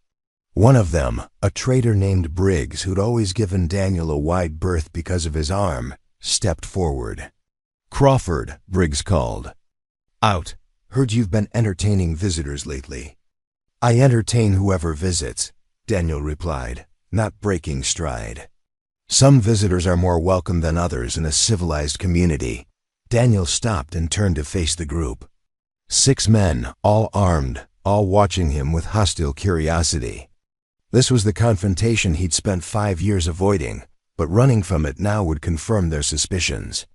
One of them, a trader named Briggs who'd always given Daniel a wide berth because of his arm, stepped forward. Crawford, Briggs called. Out. Heard you've been entertaining visitors lately. I entertain whoever visits, Daniel replied, not breaking stride. Some visitors are more welcome than others in a civilized community. Daniel stopped and turned to face the group. 6 men, all armed, all watching him with hostile curiosity. This was the confrontation he'd spent 5 years avoiding, but running from it now would confirm their suspicions.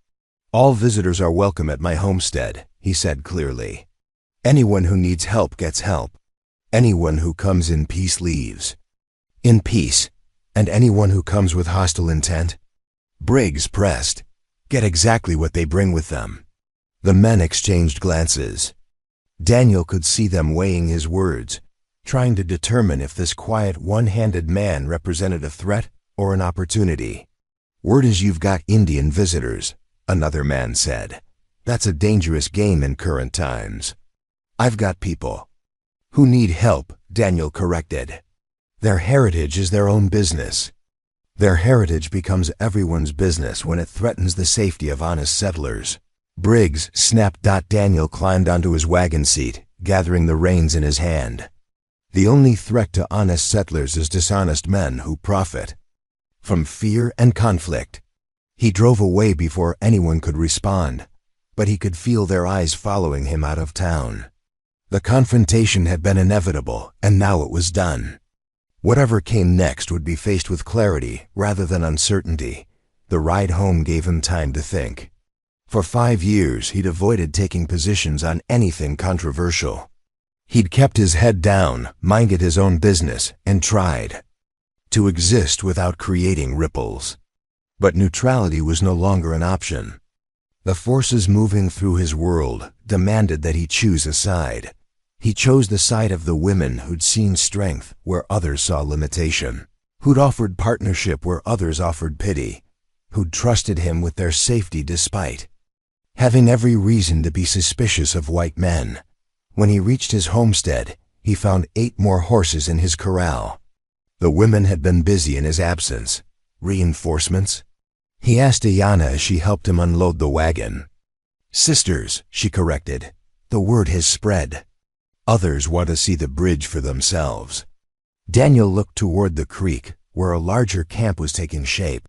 All visitors are welcome at my homestead, he said clearly. Anyone who needs help gets help. Anyone who comes in peace leaves in peace. And anyone who comes with hostile intent? Briggs pressed. Get exactly what they bring with them. The men exchanged glances. Daniel could see them weighing his words, trying to determine if this quiet, one-handed man represented a threat or an opportunity. Word is you've got Indian visitors, another man said. That's a dangerous game in current times. I've got people. who need help, Daniel corrected. Their heritage is their own business. Their heritage becomes everyone's business when it threatens the safety of honest settlers. Briggs snapped. Daniel climbed onto his wagon seat, gathering the reins in his hand. The only threat to honest settlers is dishonest men who profit from fear and conflict. He drove away before anyone could respond, but he could feel their eyes following him out of town. The confrontation had been inevitable, and now it was done. Whatever came next would be faced with clarity rather than uncertainty. The ride home gave him time to think. For 5 years, he'd avoided taking positions on anything controversial. He'd kept his head down, minded his own business, and tried to exist without creating ripples. But neutrality was no longer an option. The forces moving through his world demanded that he choose a side. He chose the side of the women who'd seen strength where others saw limitation, who'd offered partnership where others offered pity, who'd trusted him with their safety despite having every reason to be suspicious of white men. When he reached his homestead, he found 8 more horses in his corral. The women had been busy in his absence. Reinforcements? He asked Ayanna as she helped him unload the wagon. Sisters, she corrected. The word has spread. Others want to see the bridge for themselves. Daniel looked toward the creek, where a larger camp was taking shape.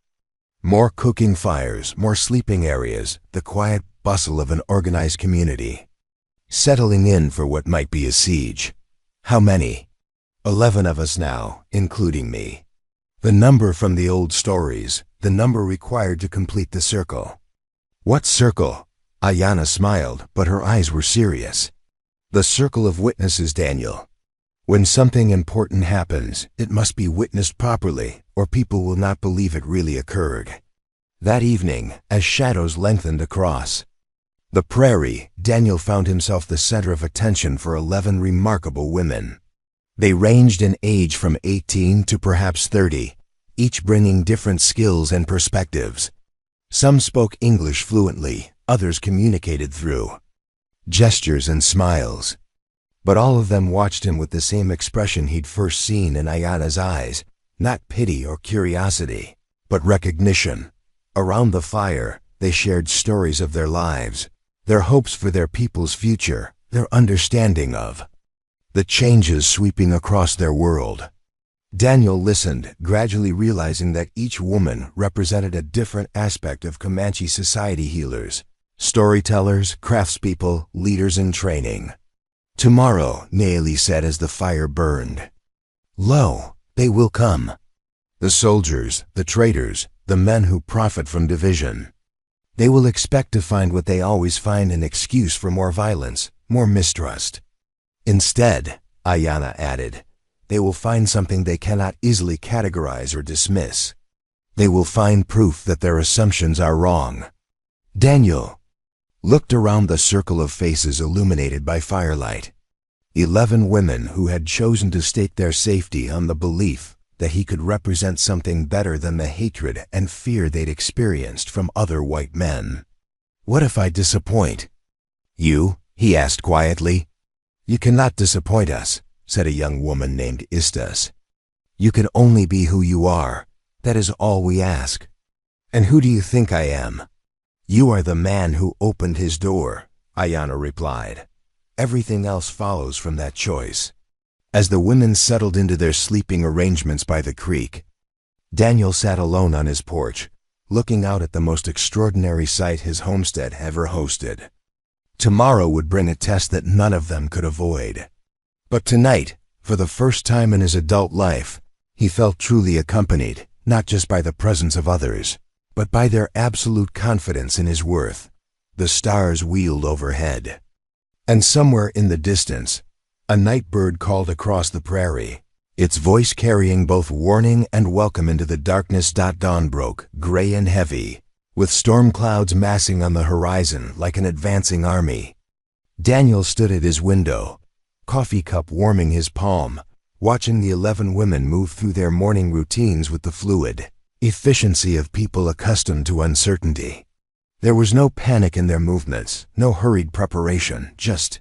More cooking fires, more sleeping areas, the quiet bustle of an organized community. Settling in for what might be a siege. How many? 11 of us now, including me. The number from the old stories, the number required to complete the circle. What circle? Ayanna smiled, but her eyes were serious. The circle of witnesses, Daniel. When something important happens, it must be witnessed properly, or people will not believe it really occurred. That evening, as shadows lengthened across the prairie, Daniel found himself the center of attention for 11 remarkable women. They ranged in age from 18 to perhaps 30, each bringing different skills and perspectives. Some spoke English fluently, others communicated through gestures and smiles. But all of them watched him with the same expression he'd first seen in Ayanna's eyes, not pity or curiosity, but recognition. Around the fire, they shared stories of their lives, their hopes for their people's future, their understanding of the changes sweeping across their world. Daniel listened, gradually realizing that each woman represented a different aspect of Comanche society: healers, storytellers, craftspeople, leaders in training. Tomorrow, Naeli said as the fire burned. Lo, they will come. The soldiers, the traitors, the men who profit from division. They will expect to find what they always find: an excuse for more violence, more mistrust. Instead, Ayanna added, they will find something they cannot easily categorize or dismiss. They will find proof that their assumptions are wrong. Daniel looked around the circle of faces illuminated by firelight. 11 women who had chosen to stake their safety on the belief that he could represent something better than the hatred and fear they'd experienced from other white men. What if I disappoint? You? He asked quietly. You cannot disappoint us, said a young woman named Istas. You can only be who you are. That is all we ask. And who do you think I am? You are the man who opened his door, Ayanna replied. Everything else follows from that choice. As the women settled into their sleeping arrangements by the creek, Daniel sat alone on his porch, looking out at the most extraordinary sight his homestead ever hosted. Tomorrow would bring a test that none of them could avoid. But tonight, for the first time in his adult life, he felt truly accompanied, not just by the presence of others, but by their absolute confidence in his worth. The stars wheeled overhead. And somewhere in the distance, a night bird called across the prairie, its voice carrying both warning and welcome into the darkness. Dawn broke, gray and heavy, with storm clouds massing on the horizon like an advancing army. Daniel stood at his window, coffee cup warming his palm, watching the 11 women move through their morning routines with the fluid efficiency of people accustomed to uncertainty. There was no panic in their movements, no hurried preparation, just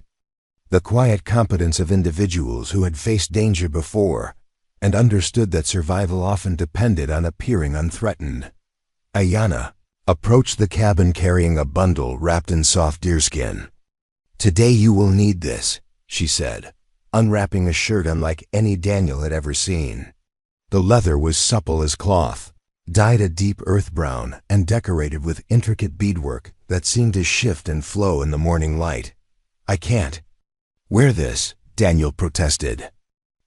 the quiet competence of individuals who had faced danger before and understood that survival often depended on appearing unthreatened. Ayanna approached the cabin carrying a bundle wrapped in soft deerskin. "Today you will need this," she said, unwrapping a shirt unlike any Daniel had ever seen. The leather was supple as cloth, dyed a deep earth brown and decorated with intricate beadwork that seemed to shift and flow in the morning light. "I can't wear this," Daniel protested.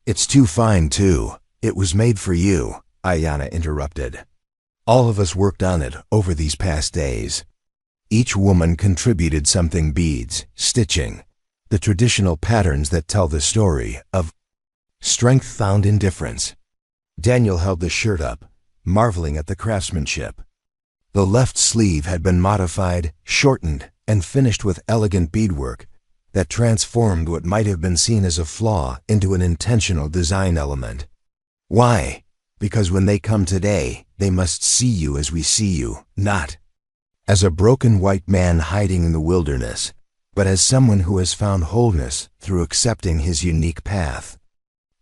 "It's too fine, too. It was made for you," Ayanna interrupted. "All of us worked on it over these past days." Each woman contributed something: beads, stitching, the traditional patterns that tell the story of strength found in difference. Daniel held the shirt up, marveling at the craftsmanship. The left sleeve had been modified, shortened, and finished with elegant beadwork that transformed what might have been seen as a flaw into an intentional design element. Why? Because when they come today, they must see you as we see you, not as a broken white man hiding in the wilderness, but as someone who has found wholeness through accepting his unique path.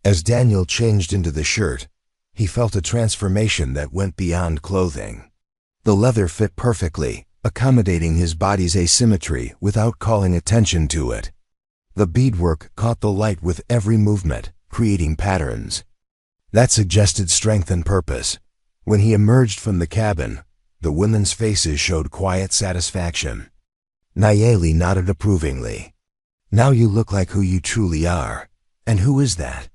As Daniel changed into the shirt, he felt a transformation that went beyond clothing. The leather fit perfectly, accommodating his body's asymmetry without calling attention to it. The beadwork caught the light with every movement, creating patterns that suggested strength and purpose. When he emerged from the cabin, the women's faces showed quiet satisfaction. Nayeli nodded approvingly. "Now you look like who you truly are." "And who is that?"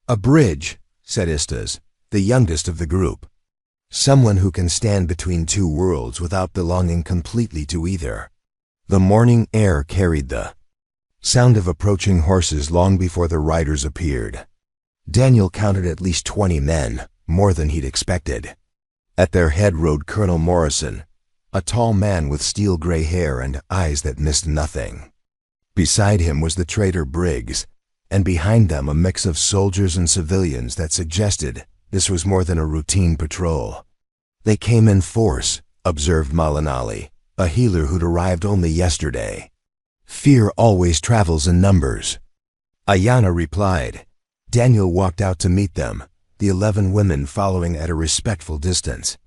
"A bridge," said Istas, the youngest of the group. "Someone who can stand between two worlds without belonging completely to either." The morning air carried the sound of approaching horses long before the riders appeared. Daniel counted at least 20 men, more than he'd expected. At their head rode Colonel Morrison, a tall man with steel-gray hair and eyes that missed nothing. Beside him was the traitor Briggs, and behind them a mix of soldiers and civilians that suggested this was more than a routine patrol. "They came in force," observed Malinali, a healer who'd arrived only yesterday. "Fear always travels in numbers." Ayanna replied. Daniel walked out to meet them, the 11 women following at a respectful distance.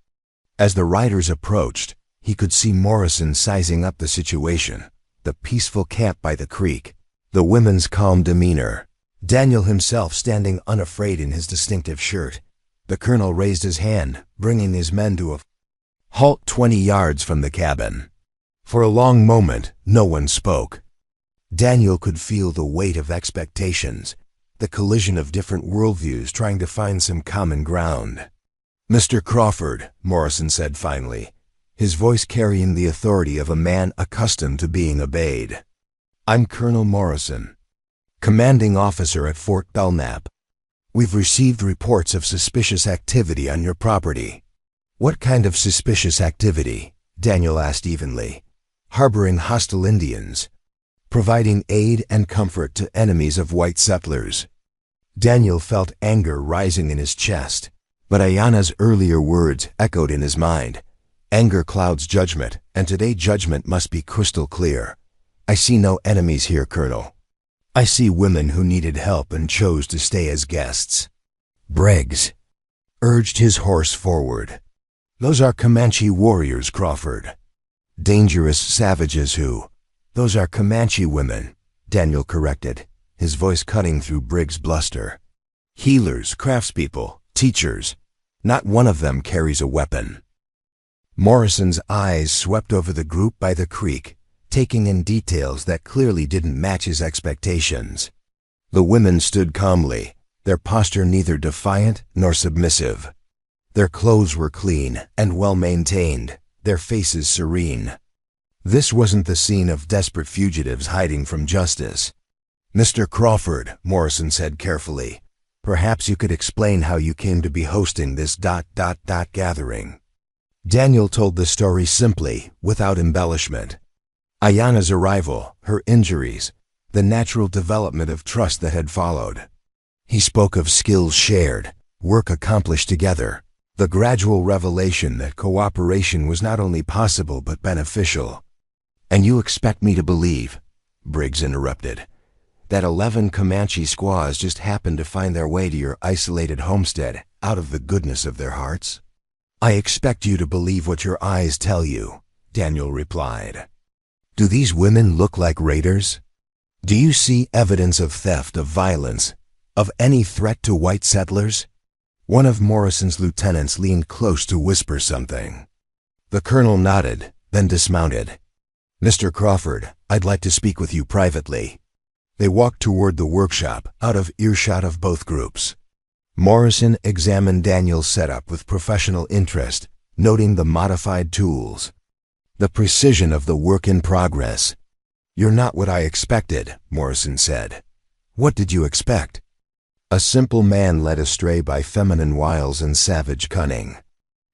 As the riders approached, he could see Morrison sizing up the situation, the peaceful camp by the creek, the women's calm demeanor, Daniel himself standing unafraid in his distinctive shirt. The colonel raised his hand, bringing his men to a halt 20 yards from the cabin. For a long moment, no one spoke. Daniel could feel the weight of expectations, the collision of different worldviews trying to find some common ground. "Mr. Crawford," Morrison said finally, his voice carrying the authority of a man accustomed to being obeyed. "I'm Colonel Morrison, commanding officer at Fort Belknap. We've received reports of suspicious activity on your property." "What kind of suspicious activity?" Daniel asked evenly. "Harboring hostile Indians, providing aid and comfort to enemies of white settlers." Daniel felt anger rising in his chest, but Ayanna's earlier words echoed in his mind. Anger clouds judgment, and today judgment must be crystal clear. "I see no enemies here, Colonel. I see women who needed help and chose to stay as guests." Briggs urged his horse forward. "Those are Comanche warriors, Crawford. Dangerous savages who—" "Those are Comanche women," Daniel corrected, his voice cutting through Briggs' bluster. "Healers, craftspeople, teachers. Not one of them carries a weapon." Morrison's eyes swept over the group by the creek, taking in details that clearly didn't match his expectations. The women stood calmly, their posture neither defiant nor submissive. Their clothes were clean and well-maintained, their faces serene. This wasn't the scene of desperate fugitives hiding from justice. "Mr. Crawford," Morrison said carefully, "perhaps you could explain how you came to be hosting this gathering." Daniel told the story simply, without embellishment. Ayanna's arrival, her injuries, the natural development of trust that had followed. He spoke of skills shared, work accomplished together, the gradual revelation that cooperation was not only possible but beneficial. "And you expect me to believe," Briggs interrupted, that 11 Comanche squaws just happened to find their way to your isolated homestead out of the goodness of their hearts? I expect you to believe what your eyes tell you, Daniel replied. Do these women look like raiders? Do you see evidence of theft, of violence, of any threat to white settlers? One of Morrison's lieutenants leaned close to whisper something. The colonel nodded, then dismounted. Mr. Crawford, I'd like to speak with you privately. They walked toward the workshop, out of earshot of both groups. Morrison examined Daniel's setup with professional interest, noting the modified tools, the precision of the work in progress. You're not what I expected, Morrison said. What did you expect? A simple man led astray by feminine wiles and savage cunning.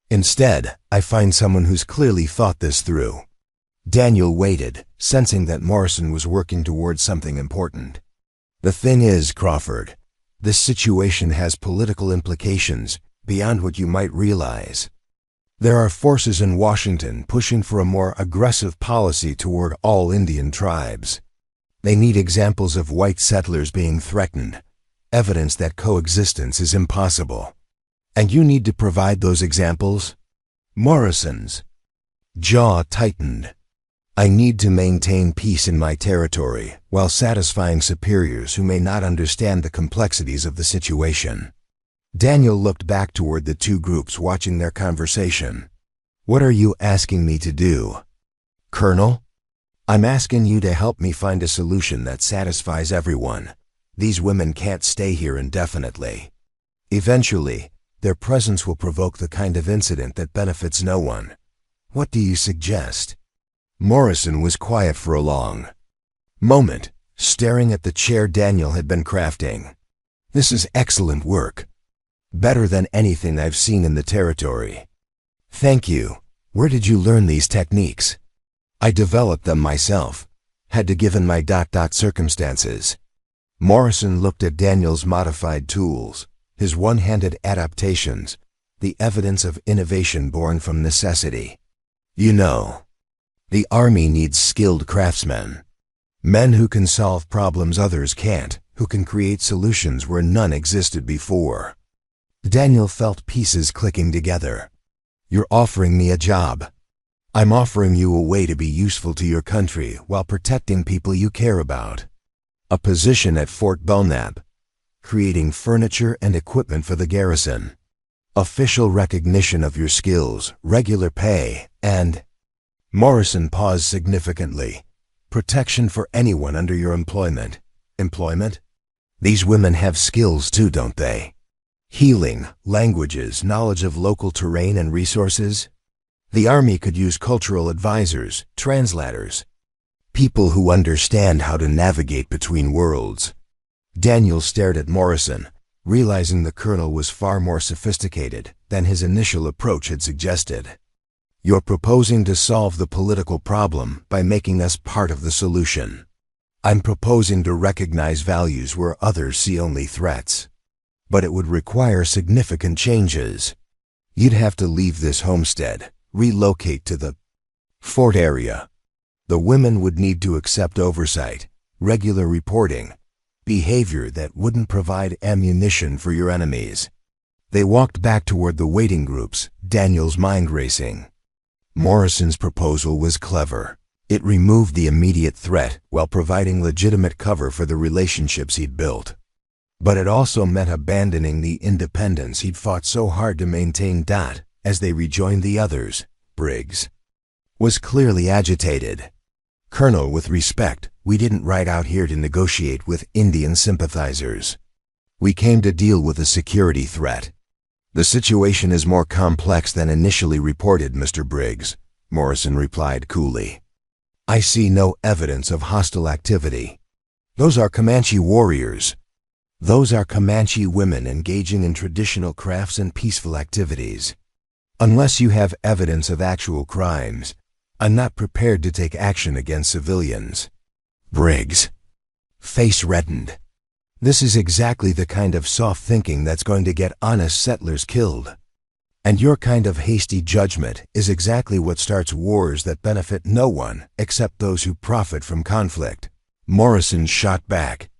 Instead, I find someone who's clearly thought this through. Daniel waited, sensing that Morrison was working towards something important. The thing is, Crawford, this situation has political implications beyond what you might realize. There are forces in Washington pushing for a more aggressive policy toward all Indian tribes. They need examples of white settlers being threatened, evidence that coexistence is impossible. And you need to provide those examples? Morrison's jaw tightened. I need to maintain peace in my territory while satisfying superiors who may not understand the complexities of the situation. Daniel looked back toward the two groups watching their conversation. What are you asking me to do, Colonel? I'm asking you to help me find a solution that satisfies everyone. These women can't stay here indefinitely. Eventually, their presence will provoke the kind of incident that benefits no one. What do you suggest? Morrison was quiet for a long moment, staring at the chair Daniel had been crafting. This is excellent work. Better than anything I've seen in the territory. Thank you. Where did you learn these techniques? I developed them myself. Had to given my circumstances. Morrison looked at Daniel's modified tools, his one-handed adaptations, the evidence of innovation born from necessity. You know, the Army needs skilled craftsmen. Men who can solve problems others can't, who can create solutions where none existed before. Daniel felt pieces clicking together. You're offering me a job. I'm offering you a way to be useful to your country while protecting people you care about. A position at Fort Belknap, creating furniture and equipment for the garrison. Official recognition of your skills, regular pay, and... Morrison paused significantly. Protection for anyone under your employment. Employment? These women have skills too, don't they? Healing, languages, knowledge of local terrain and resources. The Army could use cultural advisors, translators, people who understand how to navigate between worlds. Daniel stared at Morrison, realizing the colonel was far more sophisticated than his initial approach had suggested. You're proposing to solve the political problem by making us part of the solution. I'm proposing to recognize values where others see only threats. But it would require significant changes. You'd have to leave this homestead, relocate to the fort area. The women would need to accept oversight, regular reporting, behavior that wouldn't provide ammunition for your enemies. They walked back toward the waiting groups, Daniel's mind racing. Morrison's proposal was clever. It removed the immediate threat while providing legitimate cover for the relationships he'd built. But it also meant abandoning the independence he'd fought so hard to maintain. As they rejoined the others, Briggs was clearly agitated. Colonel, with respect, we didn't ride out here to negotiate with Indian sympathizers. We came to deal with a security threat. The situation is more complex than initially reported, Mr. Briggs, Morrison replied coolly. I see no evidence of hostile activity. Those are Comanche warriors. Those are Comanche women engaging in traditional crafts and peaceful activities. Unless you have evidence of actual crimes, I'm not prepared to take action against civilians. Briggs' face reddened. This is exactly the kind of soft thinking that's going to get honest settlers killed. And your kind of hasty judgment is exactly what starts wars that benefit no one except those who profit from conflict. Morrison shot back,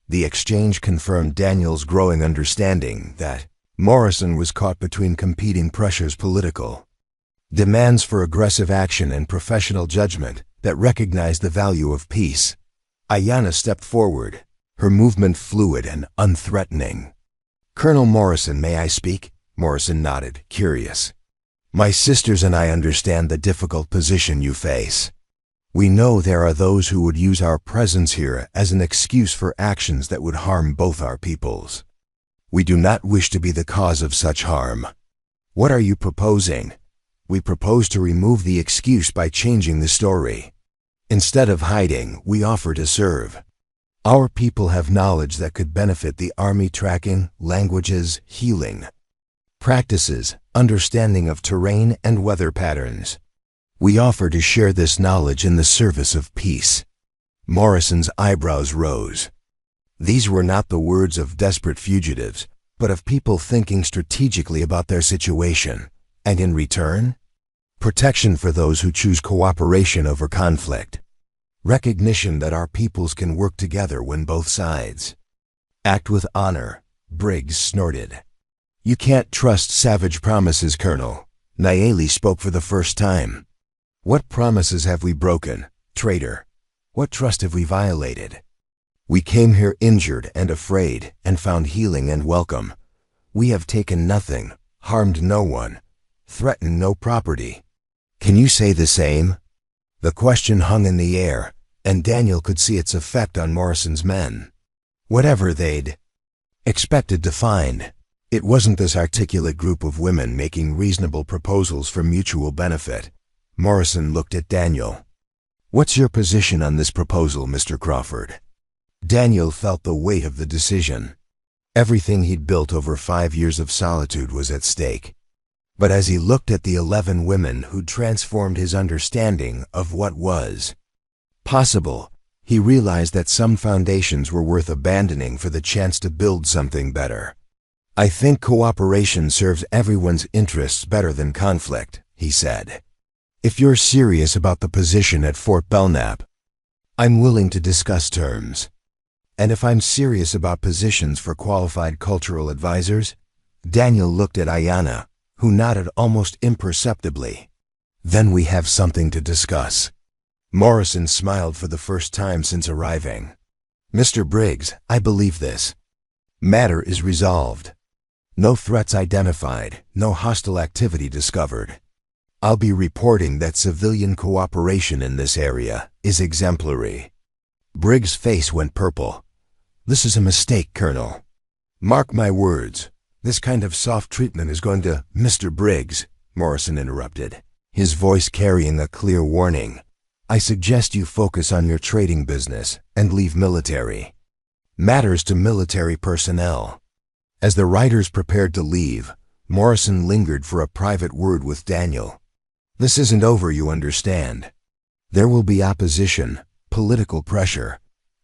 The exchange confirmed Daniel's growing understanding that Morrison was caught between competing pressures: political demands for aggressive action and professional judgment that recognized the value of peace. Ayanna stepped forward, her movement fluid and unthreatening. "Colonel Morrison, may I speak?" Morrison nodded, curious. "My sisters and I understand the difficult position you face. We know there are those who would use our presence here as an excuse for actions that would harm both our peoples. We do not wish to be the cause of such harm. What are you proposing?" "We propose to remove the excuse by changing the story. Instead of hiding, we offer to serve. Our people have knowledge that could benefit the Army: tracking, languages, healing practices, understanding of terrain and weather patterns. We offer to share this knowledge in the service of peace." Morrison's eyebrows rose. These were not the words of desperate fugitives, but of people thinking strategically about their situation. And in return, protection for those who choose cooperation over conflict. Recognition that our peoples can work together when both sides act with honor. Briggs snorted. "You can't trust savage promises, Colonel." Nayeli spoke for the first time. "What promises have we broken, traitor? What trust have we violated? We came here injured and afraid and found healing and welcome. We have taken nothing, harmed no one, threatened no property. Can you say the same?" The question hung in the air, and Daniel could see its effect on Morrison's men. Whatever they'd expected to find, it wasn't this articulate group of women making reasonable proposals for mutual benefit. Morrison looked at Daniel. "What's your position on this proposal, Mr. Crawford?" Daniel felt the weight of the decision. Everything he'd built over 5 years of solitude was at stake. But as he looked at the 11 women who'd transformed his understanding of what was possible, he realized that some foundations were worth abandoning for the chance to build something better. "I think cooperation serves everyone's interests better than conflict," he said. "If you're serious about the position at Fort Belknap, I'm willing to discuss terms. And if I'm serious about positions for qualified cultural advisors," Daniel looked at Ayanna, who nodded almost imperceptibly, "then we have something to discuss." Morrison smiled for the first time since arriving. "Mr. Briggs, I believe this matter is resolved. No threats identified, no hostile activity discovered. I'll be reporting that civilian cooperation in this area is exemplary." Briggs' face went purple. "This is a mistake, Colonel. Mark my words. This kind of soft treatment is going to—" "Mr. Briggs," Morrison interrupted, his voice carrying a clear warning, "I suggest you focus on your trading business and leave military matters to military personnel." As the riders prepared to leave, Morrison lingered for a private word with Daniel. "This isn't over, you understand. There will be opposition, political pressure,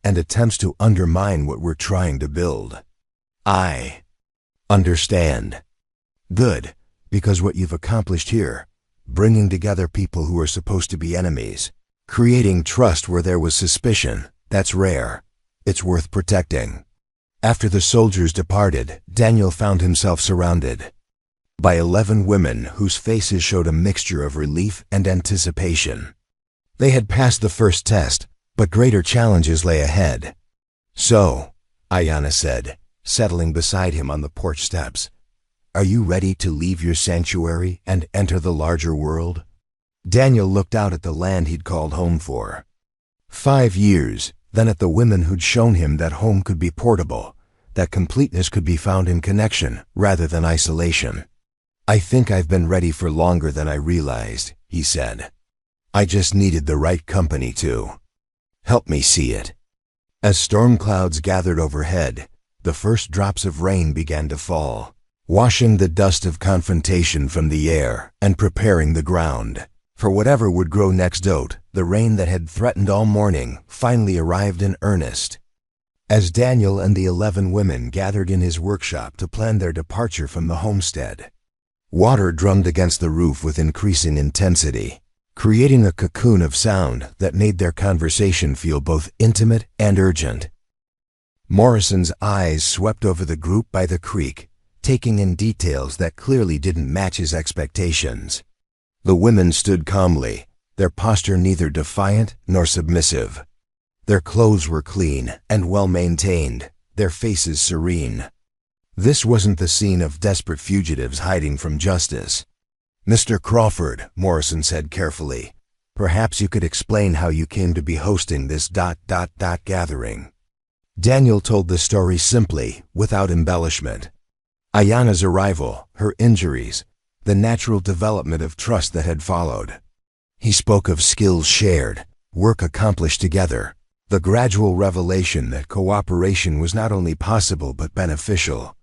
and attempts to undermine what we're trying to build. I understand." "Good, because what you've accomplished here, bringing together people who are supposed to be enemies, creating trust where there was suspicion, that's rare. It's worth protecting." After the soldiers departed, Daniel found himself surrounded by 11 women whose faces showed a mixture of relief and anticipation. They had passed the first test, but greater challenges lay ahead. "So," Ayanna said, settling beside him on the porch steps, "are you ready to leave your sanctuary and enter the larger world?" Daniel looked out at the land he'd called home for 5 years, then at the women who'd shown him that home could be portable, that completeness could be found in connection rather than isolation. "I think I've been ready for longer than I realized," he said. "I just needed the right company to help me see it." As storm clouds gathered overhead, the first drops of rain began to fall, washing the dust of confrontation from the air and preparing the ground for whatever would grow next. The rain that had threatened all morning finally arrived in earnest. As Daniel and the 11 women gathered in his workshop to plan their departure from the homestead, water drummed against the roof with increasing intensity, creating a cocoon of sound that made their conversation feel both intimate and urgent. Morrison's eyes swept over the group by the creek, taking in details that clearly didn't match his expectations. The women stood calmly, their posture neither defiant nor submissive. Their clothes were clean and well-maintained, their faces serene. This wasn't the scene of desperate fugitives hiding from justice. "Mr. Crawford," Morrison said carefully, "perhaps you could explain how you came to be hosting this gathering." Daniel told the story simply, without embellishment. Ayana's arrival, her injuries, the natural development of trust that had followed. He spoke of skills shared, work accomplished together, the gradual revelation that cooperation was not only possible but beneficial.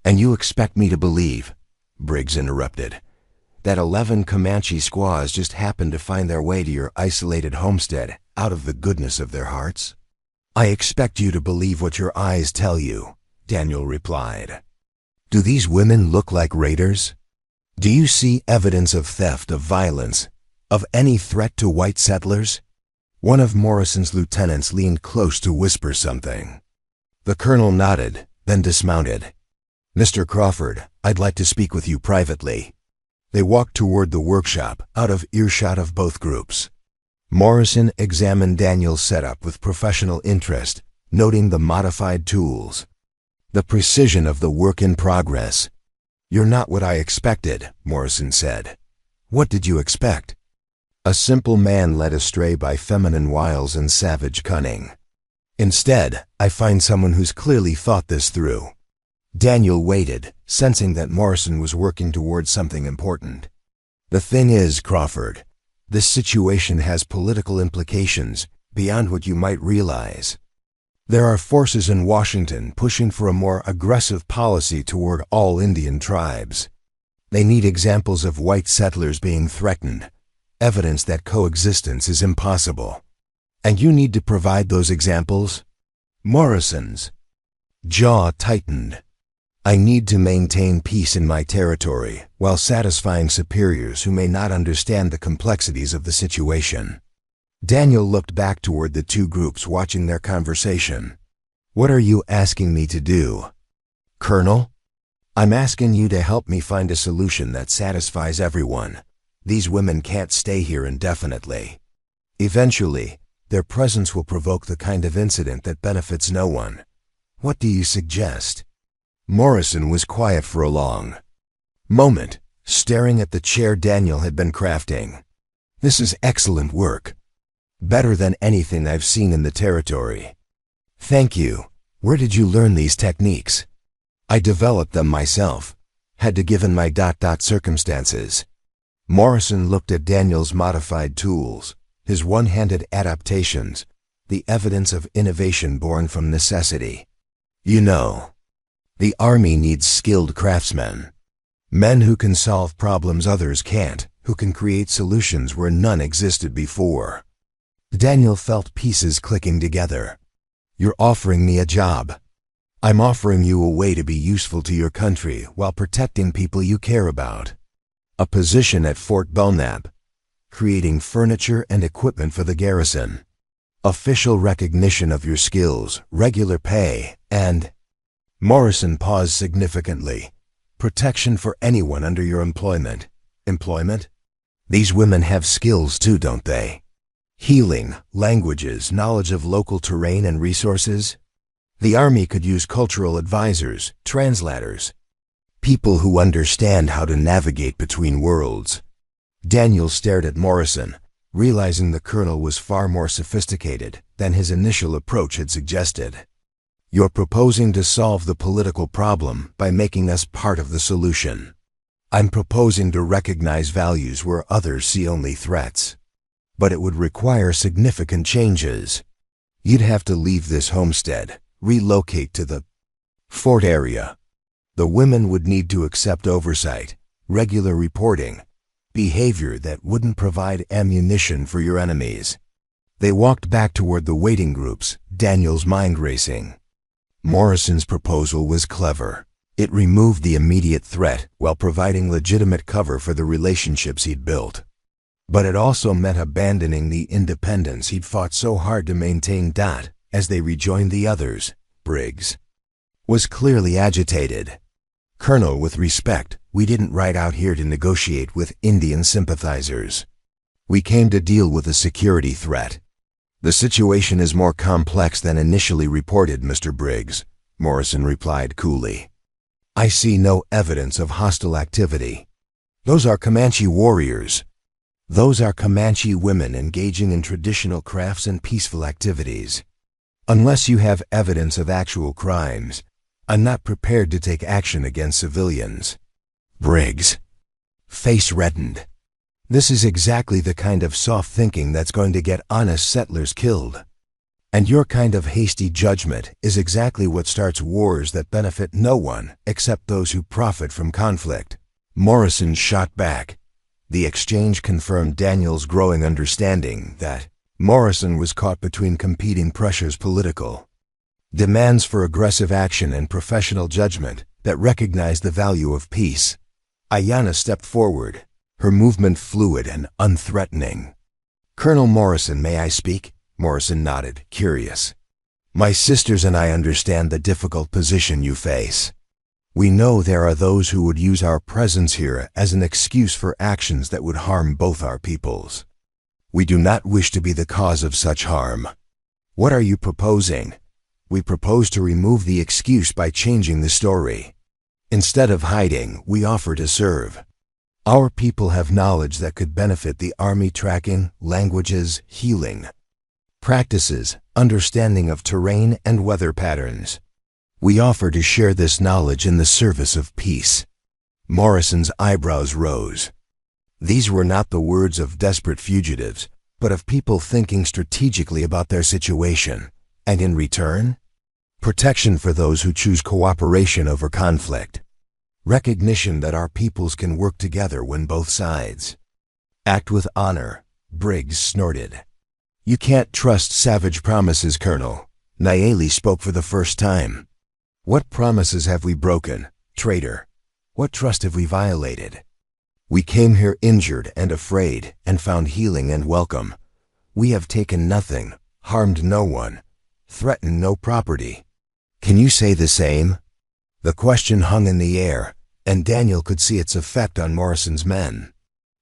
"And you expect me to believe," Briggs interrupted, "that 11 Comanche squaws just happened to find their way to your isolated homestead out of the goodness of their hearts?" "I expect you to believe what your eyes tell you," Daniel replied. "Do these women look like raiders? Do you see evidence of theft, of violence, of any threat to white settlers?" One of Morrison's lieutenants leaned close to whisper something. The colonel nodded, then dismounted. "Mr. Crawford, I'd like to speak with you privately." They walked toward the workshop, out of earshot of both groups. Morrison examined Daniel's setup with professional interest, noting the modified tools, the precision of the work in progress. "You're not what I expected," Morrison said. "What did you expect?" "A simple man led astray by feminine wiles and savage cunning. Instead, I find someone who's clearly thought this through." Daniel waited, sensing that Morrison was working towards something important. "The thing is, Crawford, this situation has political implications beyond what you might realize. There are forces in Washington pushing for a more aggressive policy toward all Indian tribes. They need examples of white settlers being threatened, evidence that coexistence is impossible. And you need to provide those examples." Morrison's jaw tightened. "I need to maintain peace in my territory while satisfying superiors who may not understand the complexities of the situation." Daniel looked back toward the two groups watching their conversation. "What are you asking me to do?" "Colonel, I'm asking you to help me find a solution that satisfies everyone. These women can't stay here indefinitely. Eventually, their presence will provoke the kind of incident that benefits no one. What do you suggest?" Morrison was quiet for a long moment, staring at the chair Daniel had been crafting. "This is excellent work. Better than anything I've seen in the territory." "Thank you. Where did you learn these techniques?" "I developed them myself. Had to given my circumstances." Morrison looked at Daniel's modified tools, his one-handed adaptations, the evidence of innovation born from necessity. "You know, the Army needs skilled craftsmen. Men who can solve problems others can't, who can create solutions where none existed before." Daniel felt pieces clicking together. "You're offering me a job. I'm offering you a way to be useful to your country while protecting people you care about. A position at Fort Belknap, creating furniture and equipment for the garrison. Official recognition of your skills, regular pay, and—" Morrison paused significantly. "Protection for anyone under your employment." "Employment? These women have skills too, don't they? Healing, languages, knowledge of local terrain and resources? The Army could use cultural advisors, translators, people who understand how to navigate between worlds." Daniel stared at Morrison, realizing the colonel was far more sophisticated than his initial approach had suggested. "You're proposing to solve the political problem by making us part of the solution. I'm proposing to recognize values where others see only threats. But it would require significant changes. You'd have to leave this homestead, relocate to the fort area. The women would need to accept oversight, regular reporting, behavior that wouldn't provide ammunition for your enemies." They walked back toward the waiting groups, Daniel's mind racing. Morrison's proposal was clever. It removed the immediate threat while providing legitimate cover for the relationships he'd built. But it also meant abandoning the independence he'd fought so hard to maintain. As they rejoined the others, Briggs was clearly agitated. "Colonel, with respect, we didn't ride out here to negotiate with Indian sympathizers. We came to deal with a security threat. The situation is more complex than initially reported, Mr. Briggs," Morrison replied coolly. "I see no evidence of hostile activity. Those are Comanche warriors. Those are Comanche women engaging in traditional crafts and peaceful activities. Unless you have evidence of actual crimes, I'm not prepared to take action against civilians." Briggs' face reddened. "This is exactly the kind of soft thinking that's going to get honest settlers killed. And your kind of hasty judgment is exactly what starts wars that benefit no one except those who profit from conflict." Morrison shot back. The exchange confirmed Daniel's growing understanding that Morrison was caught between competing pressures: political demands for aggressive action and professional judgment that recognized the value of peace. Ayanna stepped forward, her movement fluid and unthreatening. "Colonel Morrison, may I speak?" Morrison nodded, curious. "My sisters and I understand the difficult position you face. We know there are those who would use our presence here as an excuse for actions that would harm both our peoples. We do not wish to be the cause of such harm. What are you proposing?" "We propose to remove the excuse by changing the story. Instead of hiding, we offer to serve. Our people have knowledge that could benefit the Army: tracking, languages, healing practices, understanding of terrain and weather patterns. We offer to share this knowledge in the service of peace." Morrison's eyebrows rose. These were not the words of desperate fugitives, but of people thinking strategically about their situation. And in return, protection for those who choose cooperation over conflict. Recognition that our peoples can work together when both sides act with honor. Briggs snorted. "You can't trust savage promises, Colonel." Nayeli spoke for the first time. "What promises have we broken, traitor? What trust have we violated? We came here injured and afraid and found healing and welcome. We have taken nothing, harmed no one, threatened no property. Can you say the same?" The question hung in the air, and Daniel could see its effect on Morrison's men.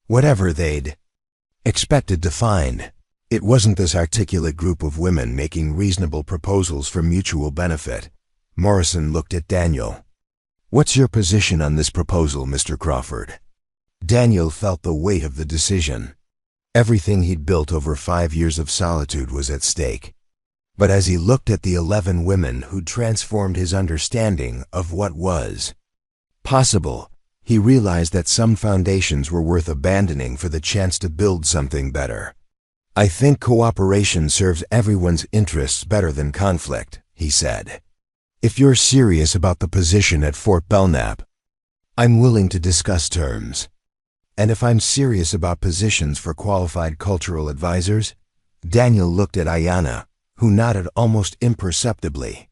Whatever they'd expected to find, it wasn't this articulate group of women making reasonable proposals for mutual benefit. Morrison looked at Daniel. "What's your position on this proposal, Mr. Crawford?" Daniel felt the weight of the decision. Everything he'd built over 5 years of solitude was at stake. But as he looked at the 11 women who'd transformed his understanding of what was possible, he realized that some foundations were worth abandoning for the chance to build something better. "I think cooperation serves everyone's interests better than conflict," he said. "If you're serious about the position at Fort Belknap, I'm willing to discuss terms. And if I'm serious about positions for qualified cultural advisors," Daniel looked at Ayanna, who nodded almost imperceptibly,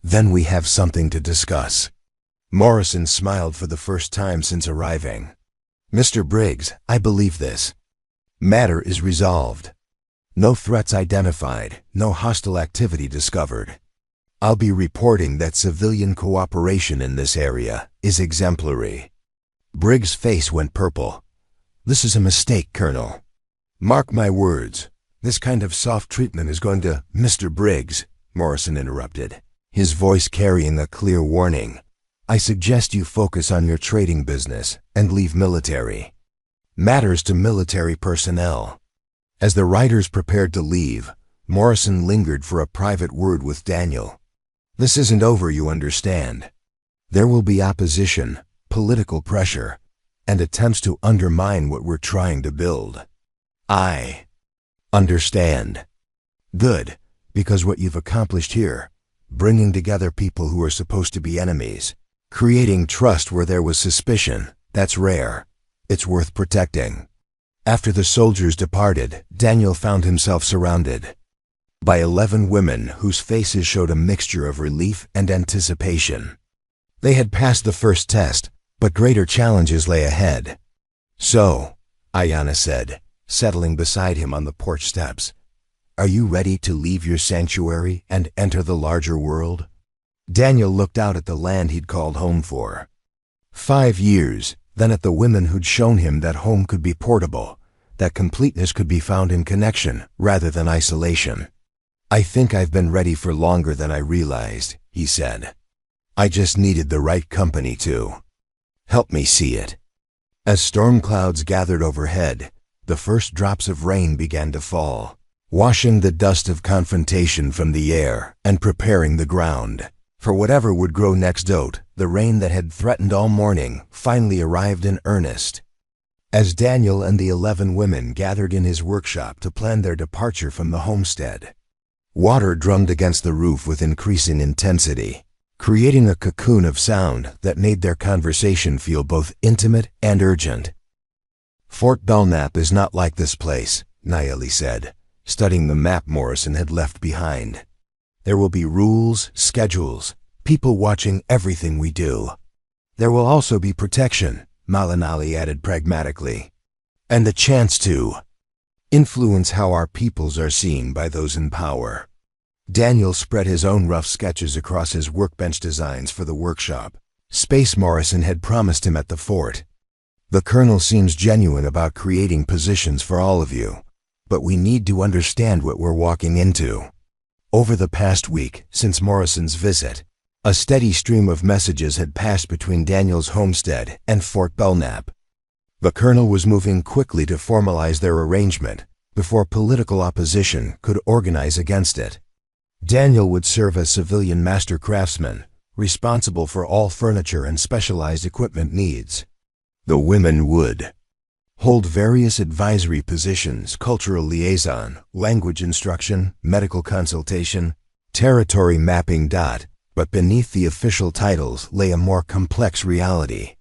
"then we have something to discuss." Morrison smiled for the first time since arriving. "Mr. Briggs, I believe this. Matter is resolved. No threats identified, no hostile activity discovered. I'll be reporting that civilian cooperation in this area is exemplary." Briggs' face went purple. "This is a mistake, Colonel. Mark my words. This kind of soft treatment is going to—" "Mr. Briggs," Morrison interrupted, his voice carrying a clear warning. "I suggest you focus on your trading business and leave military matters to military personnel." As the riders prepared to leave, Morrison lingered for a private word with Daniel. "This isn't over, you understand. There will be opposition, political pressure, and attempts to undermine what we're trying to build. I understand." "Good, because what you've accomplished here, bringing together people who are supposed to be enemies, creating trust where there was suspicion, that's rare. It's worth protecting." After the soldiers departed, Daniel found himself surrounded by 11 women whose faces showed a mixture of relief and anticipation. They had passed the first test, but greater challenges lay ahead. "So," Ayanna said, settling beside him on the porch steps, "are you ready to leave your sanctuary and enter the larger world?" Daniel looked out at the land he'd called home for 5 years, then at the women who'd shown him that home could be portable, that completeness could be found in connection rather than isolation. "I think I've been ready for longer than I realized," he said. "I just needed the right company to help me see it." As storm clouds gathered overhead, the first drops of rain began to fall, washing the dust of confrontation from the air and preparing the ground for whatever would grow next. The rain that had threatened all morning finally arrived in earnest. As Daniel and the 11 women gathered in his workshop to plan their departure from the homestead, water drummed against the roof with increasing intensity, creating a cocoon of sound that made their conversation feel both intimate and urgent. "Fort Belknap is not like this place," Nayeli said, studying the map Morrison had left behind. "There will be rules, schedules, people watching everything we do. There will also be protection," Malinali added pragmatically, "and the chance to influence how our peoples are seen by those in power." Daniel spread his own rough sketches across his workbench designs for the workshop, space Morrison had promised him at the fort. "The Colonel seems genuine about creating positions for all of you, but we need to understand what we're walking into." Over the past week, since Morrison's visit, a steady stream of messages had passed between Daniel's homestead and Fort Belknap. The Colonel was moving quickly to formalize their arrangement before political opposition could organize against it. Daniel would serve as civilian master craftsman, responsible for all furniture and specialized equipment needs. The women would hold various advisory positions: cultural liaison, language instruction, medical consultation, territory mapping. But beneath the official titles lay a more complex reality.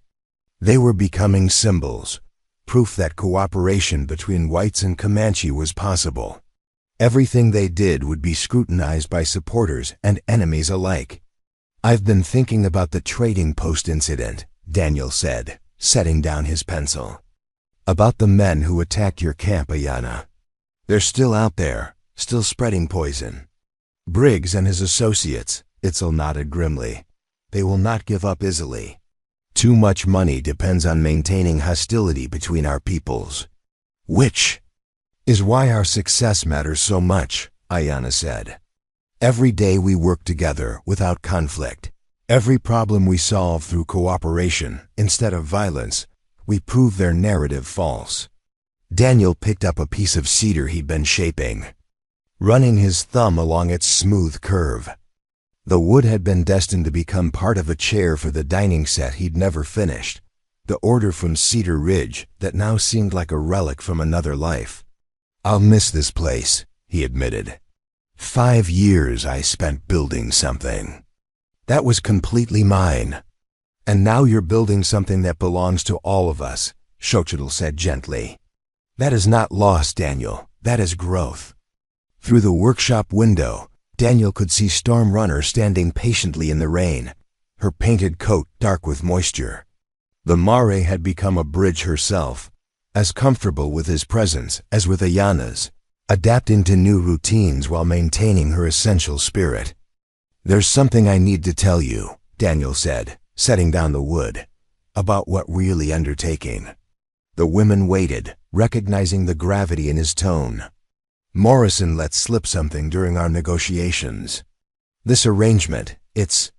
They were becoming symbols, proof that cooperation between whites and Comanche was possible. Everything they did would be scrutinized by supporters and enemies alike. "I've been thinking about the trading post incident," Daniel said, setting down his pencil. "About the men who attacked your camp, Ayana. They're still out there, still spreading poison. Briggs and his associates," Itzel nodded grimly. "They will not give up easily. Too much money depends on maintaining hostility between our peoples. Which is why our success matters so much," Ayana said. "Every day we work together without conflict. Every problem we solve through cooperation instead of violence. We prove their narrative false." Daniel picked up a piece of cedar he'd been shaping, running his thumb along its smooth curve. The wood had been destined to become part of a chair for the dining set he'd never finished, the order from Cedar Ridge that now seemed like a relic from another life. "I'll miss this place," he admitted. 5 years I spent building something that was completely mine. And now you're building something that belongs to all of us," Xochitl said gently. "That is not loss, Daniel. That is growth." Through the workshop window, Daniel could see Storm Runner standing patiently in the rain, her painted coat dark with moisture. The Mare had become a bridge herself, as comfortable with his presence as with Ayana's, adapting to new routines while maintaining her essential spirit. "There's something I need to tell you," Daniel said, setting down the wood, "about what we're really undertaking." The women waited, recognizing the gravity in his tone. "Morrison let slip something during our negotiations. This arrangement, it's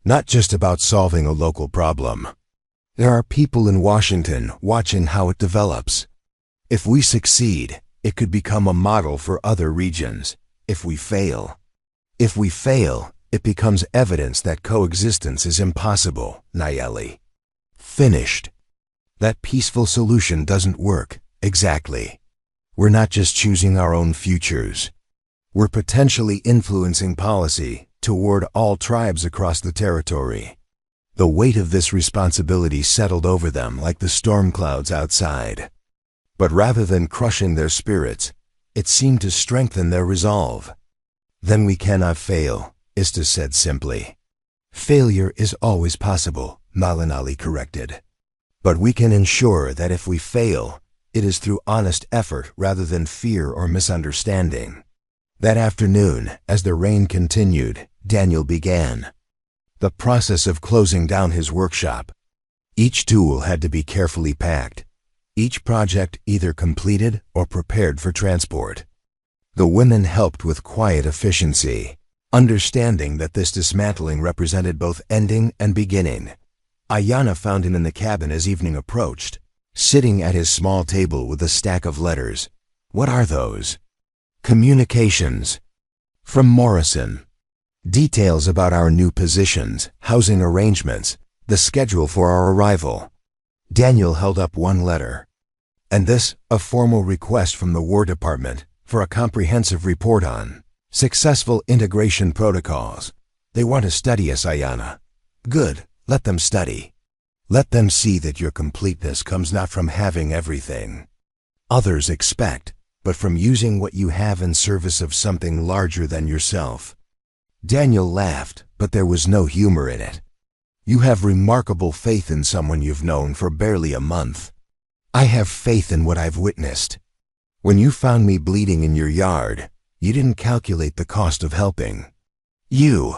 not just about solving a local problem. There are people in Washington watching how it develops. If we succeed, it could become a model for other regions. If we fail, it becomes evidence that coexistence is impossible, Nayeli. Finished. That peaceful solution doesn't work, exactly. We're not just choosing our own futures. We're potentially influencing policy toward all tribes across the territory." The weight of this responsibility settled over them like the storm clouds outside. But rather than crushing their spirits, it seemed to strengthen their resolve. "Then we cannot fail," Ista said simply. "Failure is always possible," Malinali corrected. "But we can ensure that if we fail, it is through honest effort rather than fear or misunderstanding." That afternoon, as the rain continued, Daniel began. The process of closing down his workshop. Each tool had to be carefully packed, each project either completed or prepared for transport. The women helped with quiet efficiency, understanding that this dismantling represented both ending and beginning. Ayanna found him in the cabin as evening approached, sitting at his small table with a stack of letters. What are those? Communications. From Morrison. Details about our new positions, housing arrangements, the schedule for our arrival. Daniel held up one letter. And this, a formal request from the War Department for a comprehensive report on successful integration protocols. They want to study us, Ayanna. Good, let them study. Let them see that your completeness comes not from having everything others expect, but from using what you have in service of something larger than yourself. Daniel laughed, but there was no humor in it. You have remarkable faith in someone you've known for barely a month. I have faith in what I've witnessed. When you found me bleeding in your yard, you didn't calculate the cost of helping. You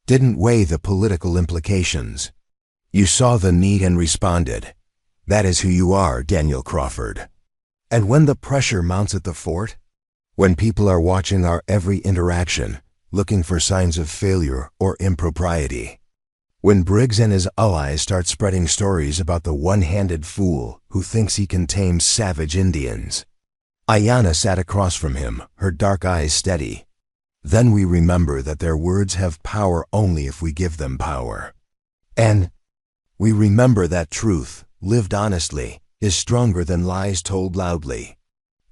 didn't weigh the political implications. You saw the need and responded. That is who you are, Daniel Crawford. And when the pressure mounts at the fort, when people are watching our every interaction, looking for signs of failure or impropriety, when Briggs and his allies start spreading stories about the one-handed fool who thinks he can tame savage Indians, Ayanna sat across from him, her dark eyes steady. Then we remember that their words have power only if we give them power. And we remember that truth, lived honestly, is stronger than lies told loudly.